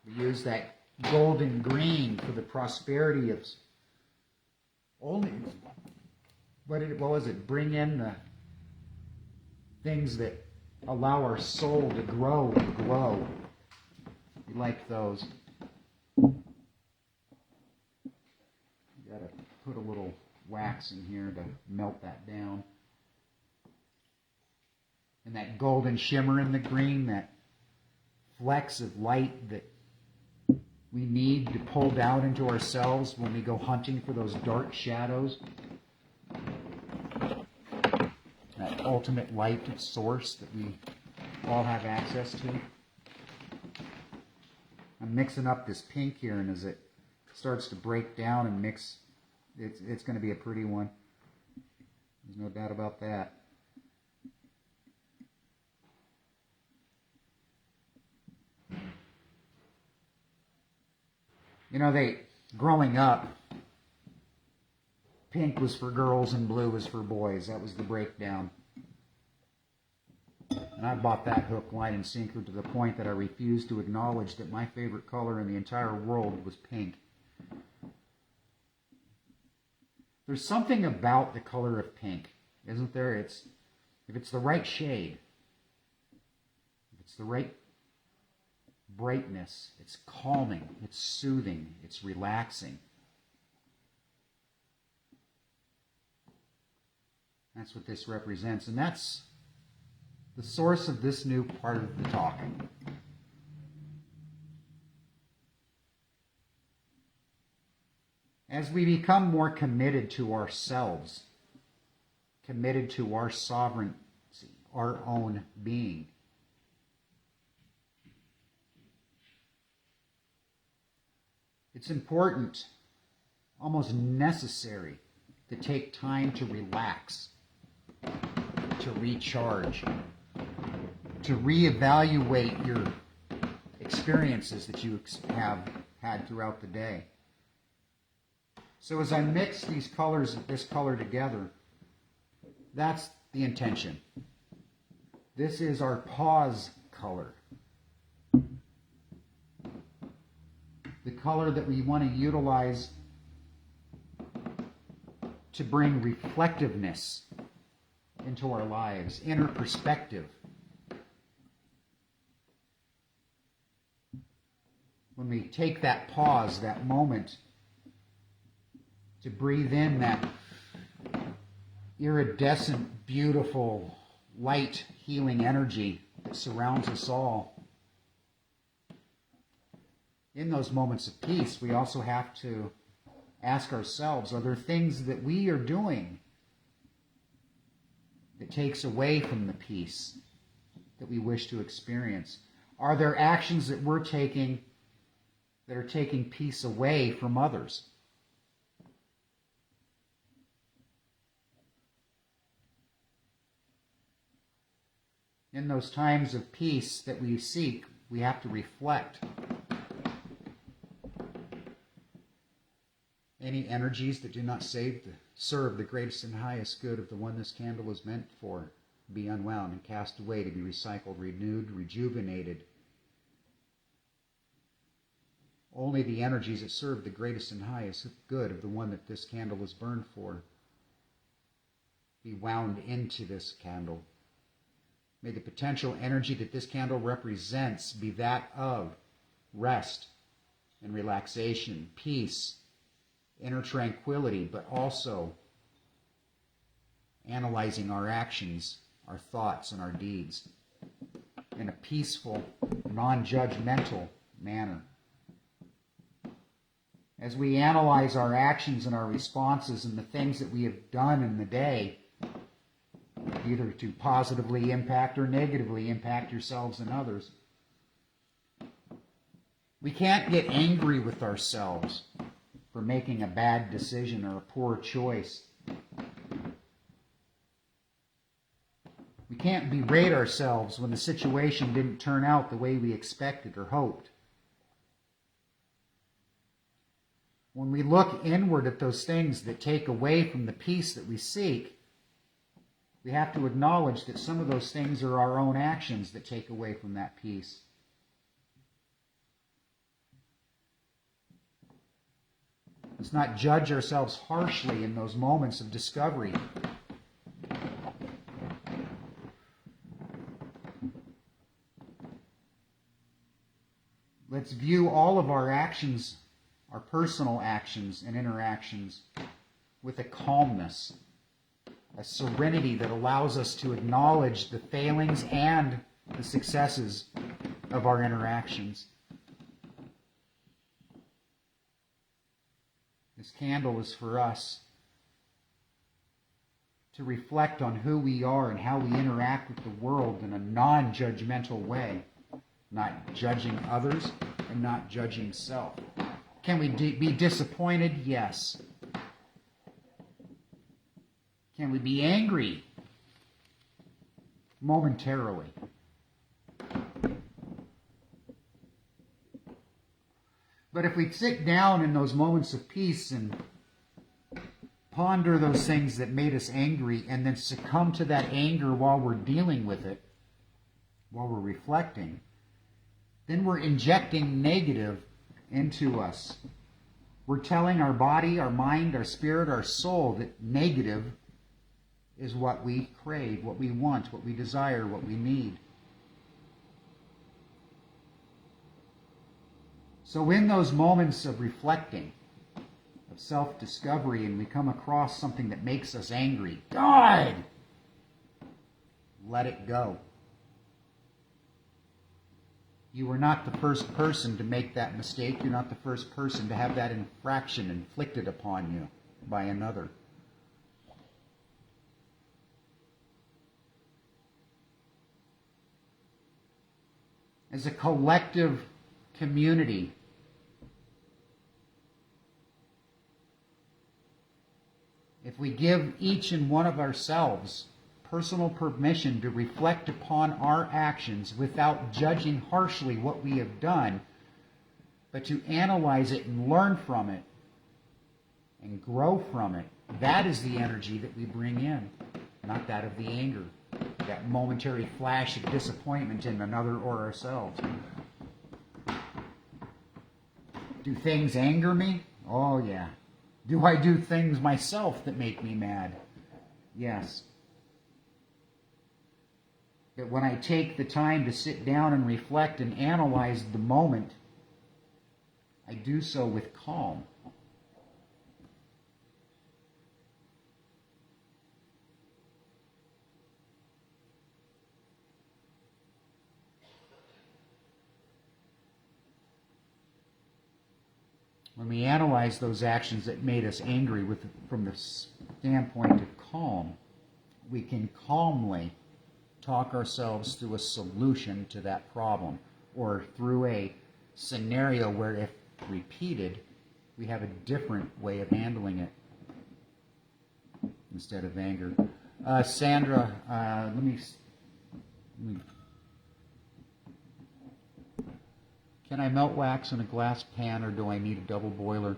We use that golden green for the prosperity of only, what was it? Bring in the things that allow our soul to grow and glow. We like those. You gotta put a little wax in here to melt that down. And that golden shimmer in the green, that flecks of light that we need to pull down into ourselves when we go hunting for those dark shadows. That ultimate light source that we all have access to. I'm mixing up this pink here, and as it starts to break down and mix, it's going to be a pretty one. There's no doubt about that. You know, growing up, pink was for girls and blue was for boys. That was the breakdown. And I bought that hook, line, and sinker to the point that I refused to acknowledge that my favorite color in the entire world was pink. There's something about the color of pink, isn't there? If it's the right shade, if it's the right brightness, it's calming, it's soothing, it's relaxing. That's what this represents, and that's the source of this new part of the talking. As we become more committed to ourselves, committed to our sovereignty, our own being, it's important, almost necessary, to take time to relax, to recharge, to reevaluate your experiences that you have had throughout the day. So as I mix these colors, this color together, that's the intention. This is our pause color. The color that we want to utilize to bring reflectiveness into our lives, inner perspective. When we take that pause, that moment, to breathe in that iridescent, beautiful, light, healing energy that surrounds us all. In those moments of peace, we also have to ask ourselves, are there things that we are doing that takes away from the peace that we wish to experience? Are there actions that we're taking that are taking peace away from others? In those times of peace that we seek, we have to reflect. Any energies that do not serve the greatest and highest good of the one this candle is meant for be unwound and cast away to be recycled, renewed, rejuvenated. Only the energies that serve the greatest and highest good of the one that this candle was burned for be wound into this candle. May the potential energy that this candle represents be that of rest and relaxation, peace, inner tranquility, but also analyzing our actions, our thoughts, and our deeds in a peaceful, non-judgmental manner. As we analyze our actions and our responses and the things that we have done in the day, either to positively impact or negatively impact yourselves and others, we can't get angry with ourselves for making a bad decision or a poor choice. We can't berate ourselves when the situation didn't turn out the way we expected or hoped. When we look inward at those things that take away from the peace that we seek, we have to acknowledge that some of those things are our own actions that take away from that peace. Let's not judge ourselves harshly in those moments of discovery. Let's view all of our actions, our personal actions and interactions, with a calmness, a serenity that allows us to acknowledge the failings and the successes of our interactions. This candle is for us to reflect on who we are and how we interact with the world in a non-judgmental way, not judging others and not judging self. Can we be disappointed? Yes. Can we be angry? Momentarily. But if we sit down in those moments of peace and ponder those things that made us angry and then succumb to that anger while we're dealing with it, while we're reflecting, then we're injecting negative into us. We're telling our body, our mind, our spirit, our soul that negative is what we crave, what we want, what we desire, what we need. So in those moments of reflecting, of self-discovery, and we come across something that makes us angry, God, let it go. You are not the first person to make that mistake. You're not the first person to have that infraction inflicted upon you by another. As a collective community, if we give each and one of ourselves personal permission to reflect upon our actions without judging harshly what we have done, but to analyze it and learn from it and grow from it, that is the energy that we bring in, not that of the anger, that momentary flash of disappointment in another or ourselves. Do things anger me? Oh, yeah. Do I do things myself that make me mad? Yes. But when I take the time to sit down and reflect and analyze the moment, I do so with calm. When we analyze those actions that made us angry from the standpoint of calm, we can calmly talk ourselves through a solution to that problem, or through a scenario where, if repeated, we have a different way of handling it instead of anger. Sandra, let me. Can I melt wax in a glass pan, or do I need a double boiler?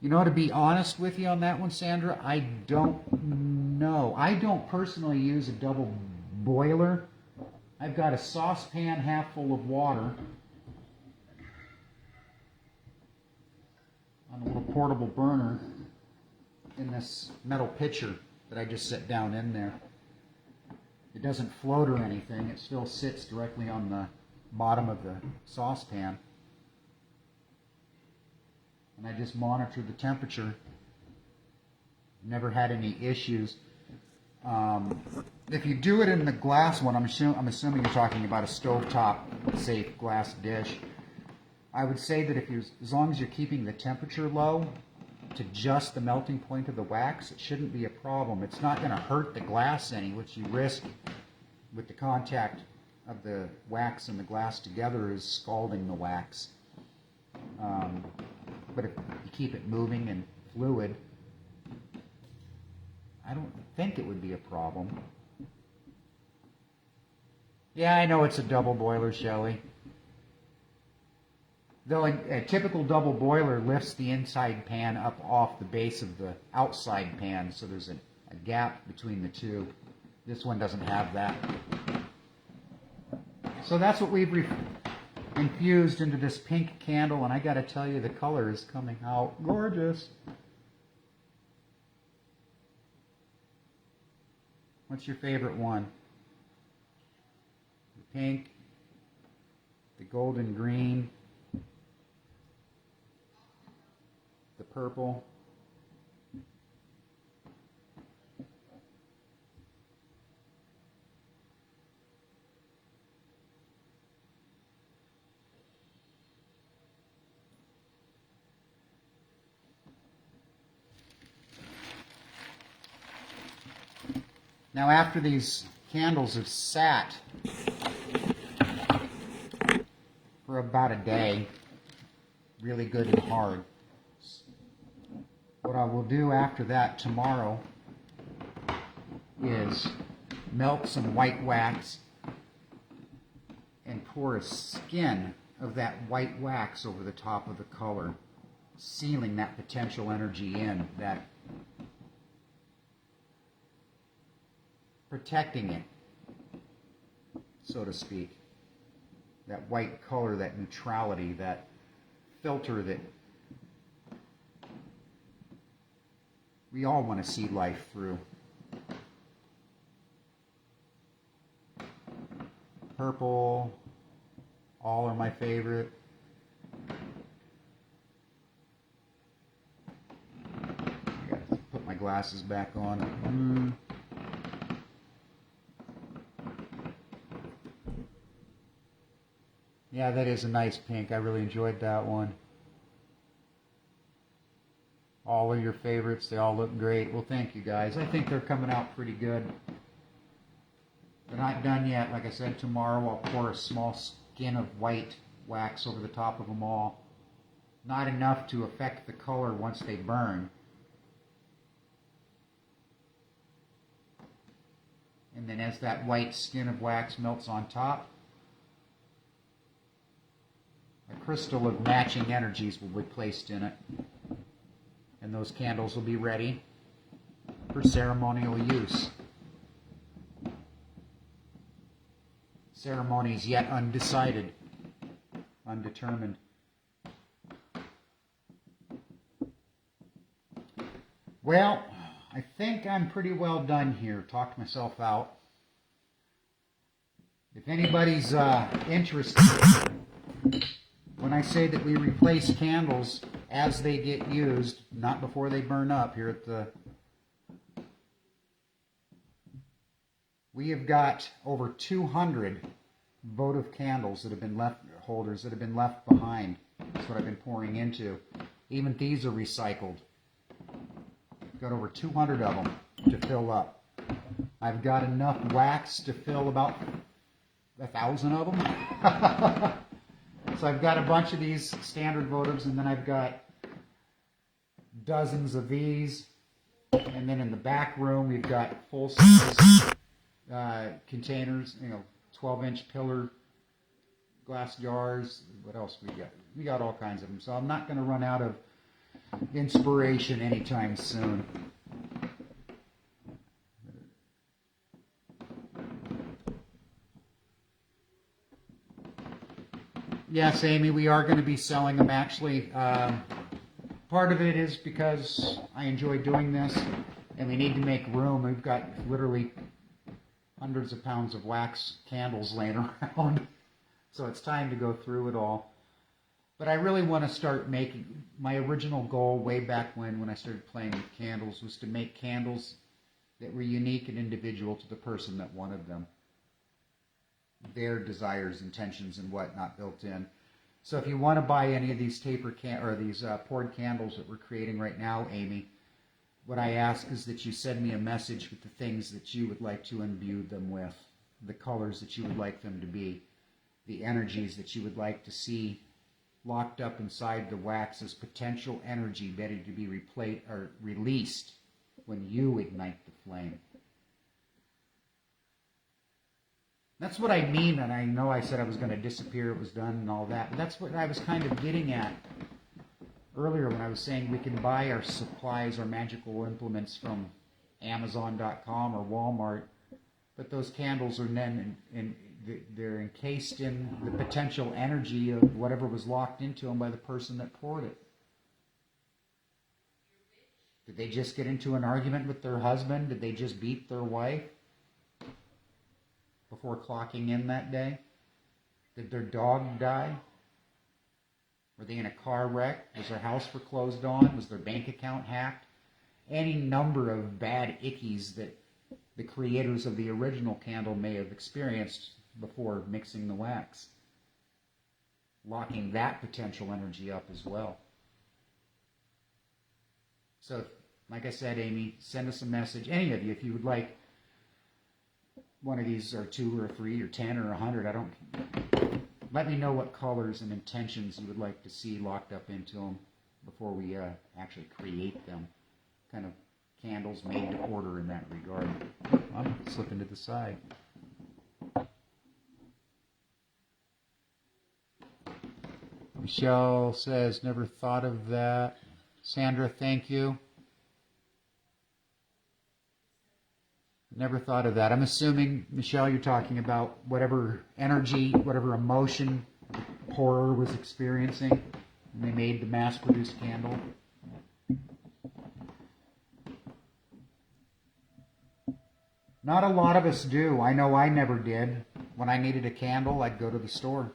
You know, to be honest with you on that one, Sandra, I don't know. I don't personally use a double boiler. I've got a saucepan half full of water on a little portable burner in this metal pitcher that I just set down in there. It doesn't float or anything. It still sits directly on the bottom of the saucepan. And I just monitor the temperature. Never had any issues. If you do it in the glass one, I'm assuming you're talking about a stovetop safe glass dish. I would say that as long as you're keeping the temperature low to just the melting point of the wax, it shouldn't be a problem. It's not going to hurt the glass any. What you risk with the contact of the wax and the glass together is scalding the wax. But if you keep it moving and fluid, I don't think it would be a problem. Yeah, I know it's a double boiler, Shelley. Though a typical double boiler lifts the inside pan up off the base of the outside pan, so there's a gap between the two. This one doesn't have that. So that's what we've infused into this pink candle, and I got to tell you, the color is coming out gorgeous. What's your favorite one? The pink, the golden green, the purple. Now after these candles have sat for about a day, really good and hard, what I will do after that tomorrow is melt some white wax and pour a skin of that white wax over the top of the color, sealing that potential energy in, that protecting it, so to speak. That white color, that neutrality, that filter that we all want to see life through. Purple, all are my favorite. I got to put my glasses back on. Yeah, that is a nice pink. I really enjoyed that one. All of your favorites, they all look great. Well, thank you guys. I think they're coming out pretty good. They're not done yet. Like I said, tomorrow I'll pour a small skin of white wax over the top of them all. Not enough to affect the color once they burn. And then as that white skin of wax melts on top, a crystal of matching energies will be placed in it. And those candles will be ready for ceremonial use. Ceremonies yet undecided, undetermined. Well, I think I'm pretty well done here. Talked myself out. If anybody's interested, when I say that we replace candles as they get used, not before they burn up here at the... We have got over 200 votive candles that have been left, holders that have been left behind. That's what I've been pouring into. Even these are recycled. Got over 200 of them to fill up. I've got enough wax to fill about 1,000 of them. So I've got a bunch of these standard votives, and then I've got dozens of these. And then in the back room, we've got full-size containers, 12-inch pillar glass jars. What else we got? We got all kinds of them. So I'm not going to run out of inspiration anytime soon. Yes, Amy, we are going to be selling them. Actually, part of it is because I enjoy doing this, and we need to make room. We've got literally hundreds of pounds of wax candles laying around, so it's time to go through it all. But I really want to start making, my original goal way back when I started playing with candles was to make candles that were unique and individual to the person that wanted them. Their desires, intentions, and whatnot built in. So if you want to buy any of these these poured candles that we're creating right now, Amy, what I ask is that you send me a message with the things that you would like to imbue them with, the colors that you would like them to be, the energies that you would like to see locked up inside the wax as potential energy ready to be released when you ignite the flame. That's what I mean, and I know I said I was going to disappear, it was done and all that, but that's what I was kind of getting at earlier when I was saying we can buy our supplies, our magical implements from Amazon.com or Walmart, but those candles are then they're encased in the potential energy of whatever was locked into them by the person that poured it. Did they just get into an argument with their husband? Did they just beat their wife before clocking in that day? Did their dog die? Were they in a car wreck? Was their house foreclosed on? Was their bank account hacked? Any number of bad ickies that the creators of the original candle may have experienced before mixing the wax, locking that potential energy up as well. So, like I said, Amy, send us a message. Any of you, if you would like one of these are 2 or 3 or 10 or 100. I don't. Let me know what colors and intentions you would like to see locked up into them before we actually create them. Kind of candles made to order in that regard. I'm slipping to the side. Michelle says, never thought of that. Sandra, thank you. Never thought of that. I'm assuming, Michelle, you're talking about whatever energy, whatever emotion the pourer was experiencing when they made the mass-produced candle. Not a lot of us do. I know I never did. When I needed a candle, I'd go to the store.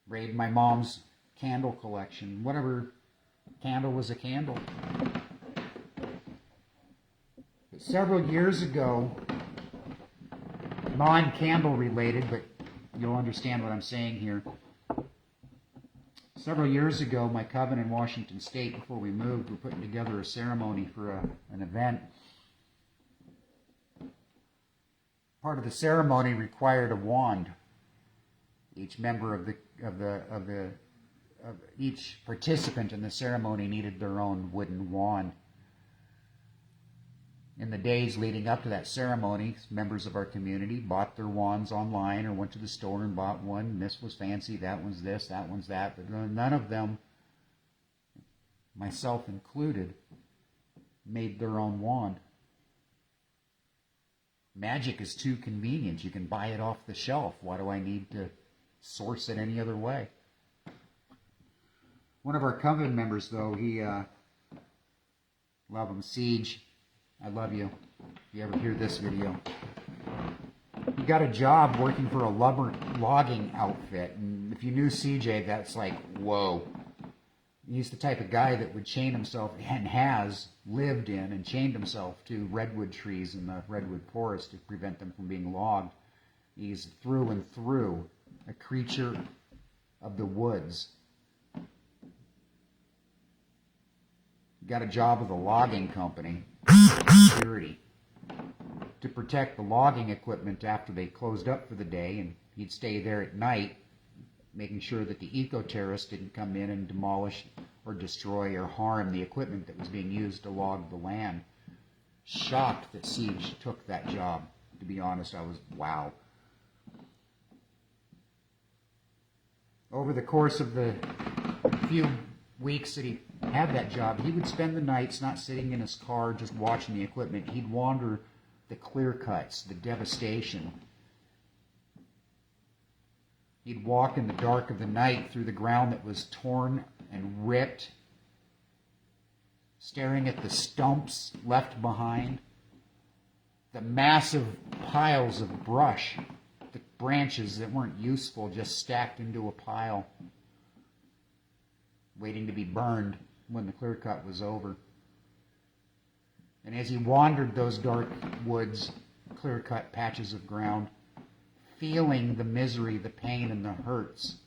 Raid my mom's candle collection. Whatever candle was a candle. But several years ago, non-candle related, but you'll understand what I'm saying here. Several years ago, my coven in Washington State, before we moved, were putting together a ceremony for an event. Part of the ceremony required a wand. Each member of each participant in the ceremony needed their own wooden wand. In the days leading up to that ceremony, members of our community bought their wands online or went to the store and bought one. This was fancy, that one's this, that one's that. But none of them, myself included, made their own wand. Magic is too convenient. You can buy it off the shelf. Why do I need to source it any other way? One of our coven members, though, he, love him, Siege, I love you, if you ever hear this video. He got a job working for a logging outfit, and if you knew CJ, that's like, whoa. He's the type of guy that would chain himself, and has lived in and chained himself to redwood trees in the redwood forest to prevent them from being logged. He's through and through a creature of the woods. Got a job with a logging company, security, to protect the logging equipment after they closed up for the day, and he'd stay there at night, making sure that the eco-terrorists didn't come in and demolish or destroy or harm the equipment that was being used to log the land. Shocked that Siege took that job. To be honest, I was, wow. Over the course of the few weeks that he had that job, he would spend the nights not sitting in his car just watching the equipment. He'd wander the clear cuts, the devastation. He'd walk in the dark of the night through the ground that was torn and ripped, staring at the stumps left behind, the massive piles of brush, the branches that weren't useful just stacked into a pile, waiting to be burned when the clear cut was over. And as he wandered those dark woods, clear cut patches of ground, feeling the misery, the pain, and the hurts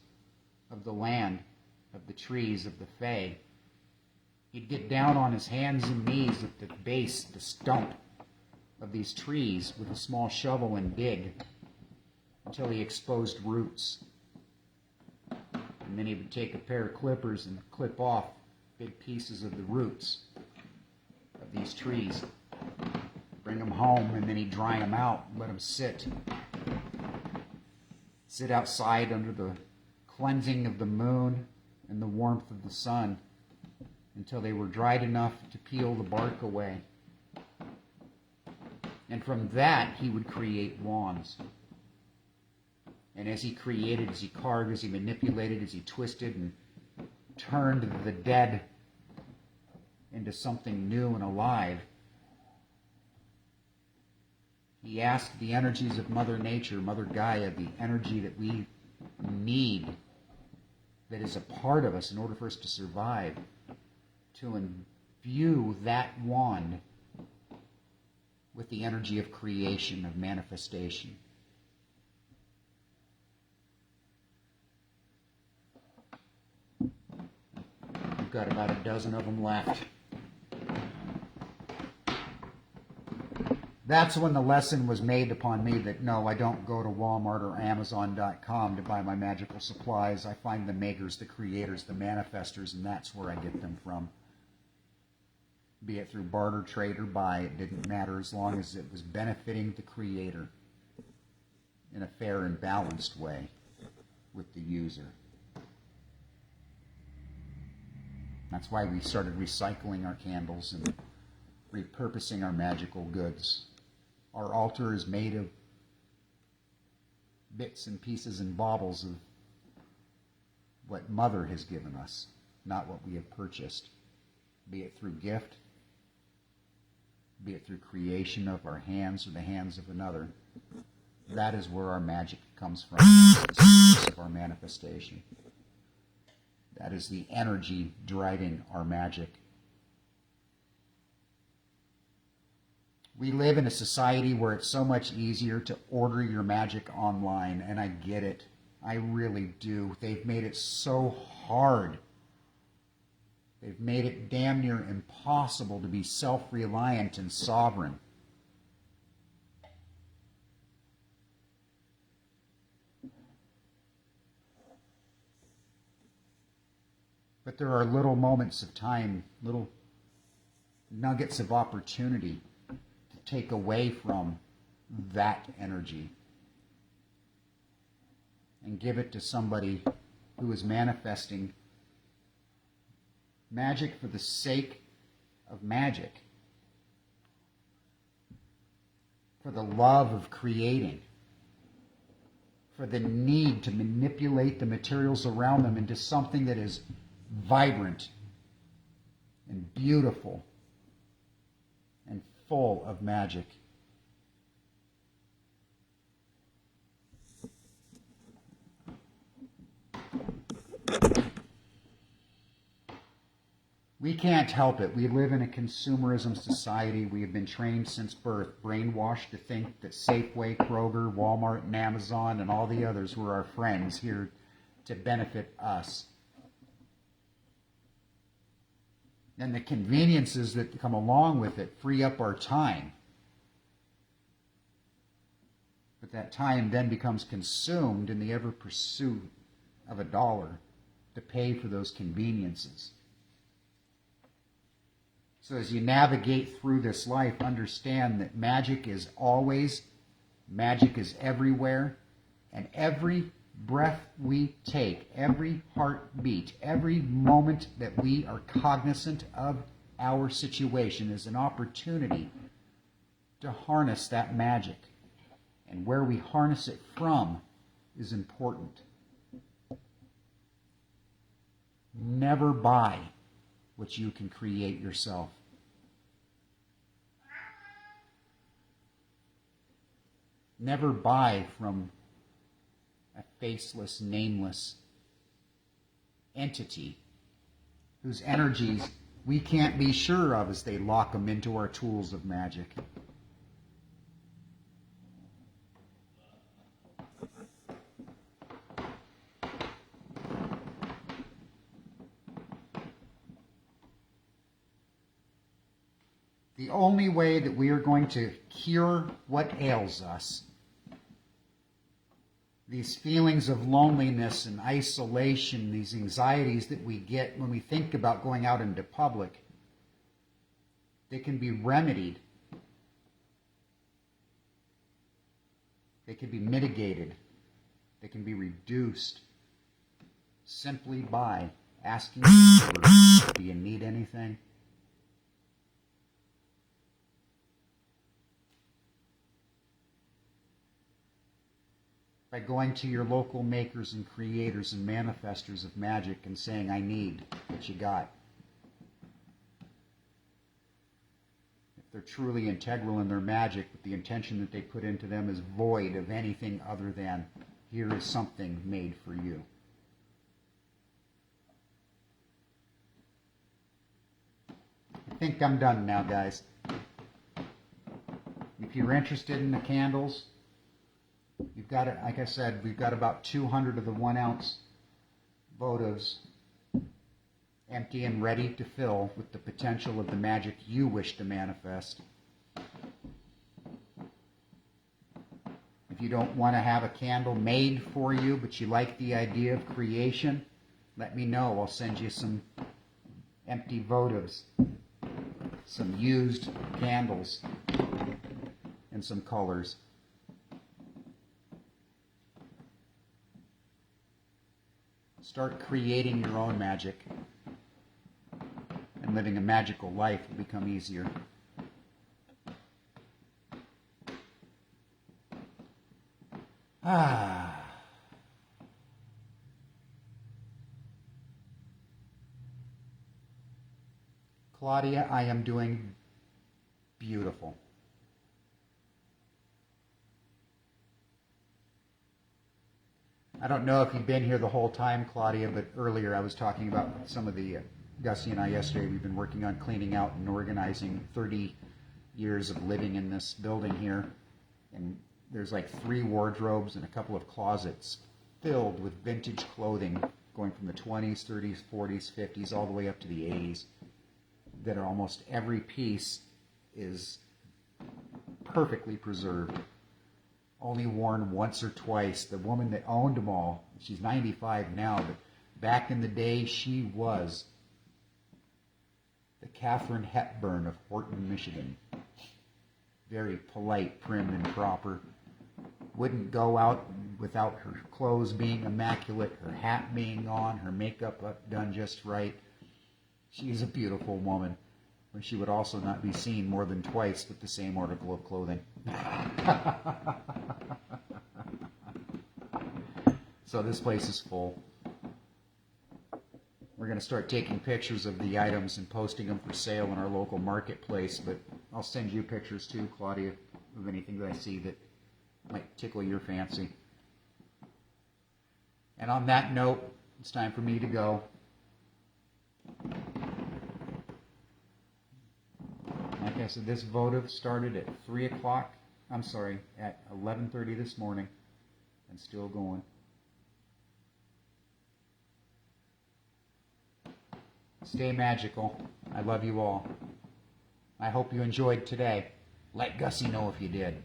of the land, of the trees, of the fae, he'd get down on his hands and knees at the base, the stump of these trees with a small shovel and dig until he exposed roots. And then he would take a pair of clippers and clip off big pieces of the roots of these trees, bring them home, and then he'd dry them out, let them sit outside under the cleansing of the moon and the warmth of the sun until they were dried enough to peel the bark away. And from that, he would create wands. And as he created, as he carved, as he manipulated, as he twisted and turned the dead into something new and alive, he asked the energies of Mother Nature, Mother Gaia, the energy that we need, that is a part of us in order for us to survive, to imbue that wand with the energy of creation, of manifestation. We've got about a dozen of them left. That's when the lesson was made upon me that no, I don't go to Walmart or Amazon.com to buy my magical supplies. I find the makers, the creators, the manifestors, and that's where I get them from. Be it through barter, trade, or buy, it didn't matter as long as it was benefiting the creator in a fair and balanced way with the user. That's why we started recycling our candles and repurposing our magical goods. Our altar is made of bits and pieces and baubles of what Mother has given us, not what we have purchased, be it through gift, be it through creation of our hands or the hands of another. That is where our magic comes from, the source of our manifestation. That is the energy driving our magic. We live in a society where it's so much easier to order your magic online, and I get it. I really do. They've made it so hard. They've made it damn near impossible to be self-reliant and sovereign. But there are little moments of time, little nuggets of opportunity to take away from that energy and give it to somebody who is manifesting magic for the sake of magic, for the love of creating, for the need to manipulate the materials around them into something that is vibrant and beautiful and full of magic. We can't help it. We live in a consumerism society. We have been trained since birth, brainwashed to think that Safeway, Kroger, Walmart, and Amazon and all the others were our friends here to benefit us. And the conveniences that come along with it free up our time. But that time then becomes consumed in the ever pursuit of a dollar to pay for those conveniences. So as you navigate through this life, understand that magic is always, magic is everywhere, and every breath we take, every heartbeat, every moment that we are cognizant of our situation is an opportunity to harness that magic. And where we harness it from is important. Never buy what you can create yourself. Never buy from a faceless, nameless entity whose energies we can't be sure of as they lock them into our tools of magic. The only way that we are going to cure what ails us, these feelings of loneliness and isolation, these anxieties that we get when we think about going out into public, they can be remedied. They can be mitigated. They can be reduced simply by asking the neighbor, do you need anything? By going to your local makers and creators and manifestors of magic and saying, I need what you got. If they're truly integral in their magic, but the intention that they put into them is void of anything other than, here is something made for you. I think I'm done now, guys. If you're interested in the candles, you've got it, like I said, we've got about 200 of the 1 ounce votives empty and ready to fill with the potential of the magic you wish to manifest. If you don't want to have a candle made for you, but you like the idea of creation, let me know. I'll send you some empty votives, some used candles, and some colors. Start creating your own magic, and living a magical life will become easier. Claudia, I am doing beautiful. I don't know if you've been here the whole time, Claudia, but earlier I was talking about some of the, Gussie and I yesterday, we've been working on cleaning out and organizing 30 years of living in this building here. And there's like 3 wardrobes and a couple of closets filled with vintage clothing going from the 20s, 30s, 40s, 50s, all the way up to the 80s, that are almost every piece is perfectly preserved. Only worn once or twice. The woman that owned them all, she's 95 now, but back in the day she was the Katharine Hepburn of Horton, Michigan. Very polite, prim, and proper. Wouldn't go out without her clothes being immaculate, her hat being on, her makeup done just right. She's a beautiful woman, but she would also not be seen more than twice with the same article of clothing. So this place is full. We're going to start taking pictures of the items and posting them for sale in our local marketplace, but I'll send you pictures too, Claudia, of anything that I see that might tickle your fancy. And on that note, it's time for me to go. Like I said, this votive started at 3 o'clock, at 11:30 this morning, and still going. Stay magical. I love you all. I hope you enjoyed today. Let Gussie know if you did.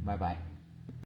Bye-bye.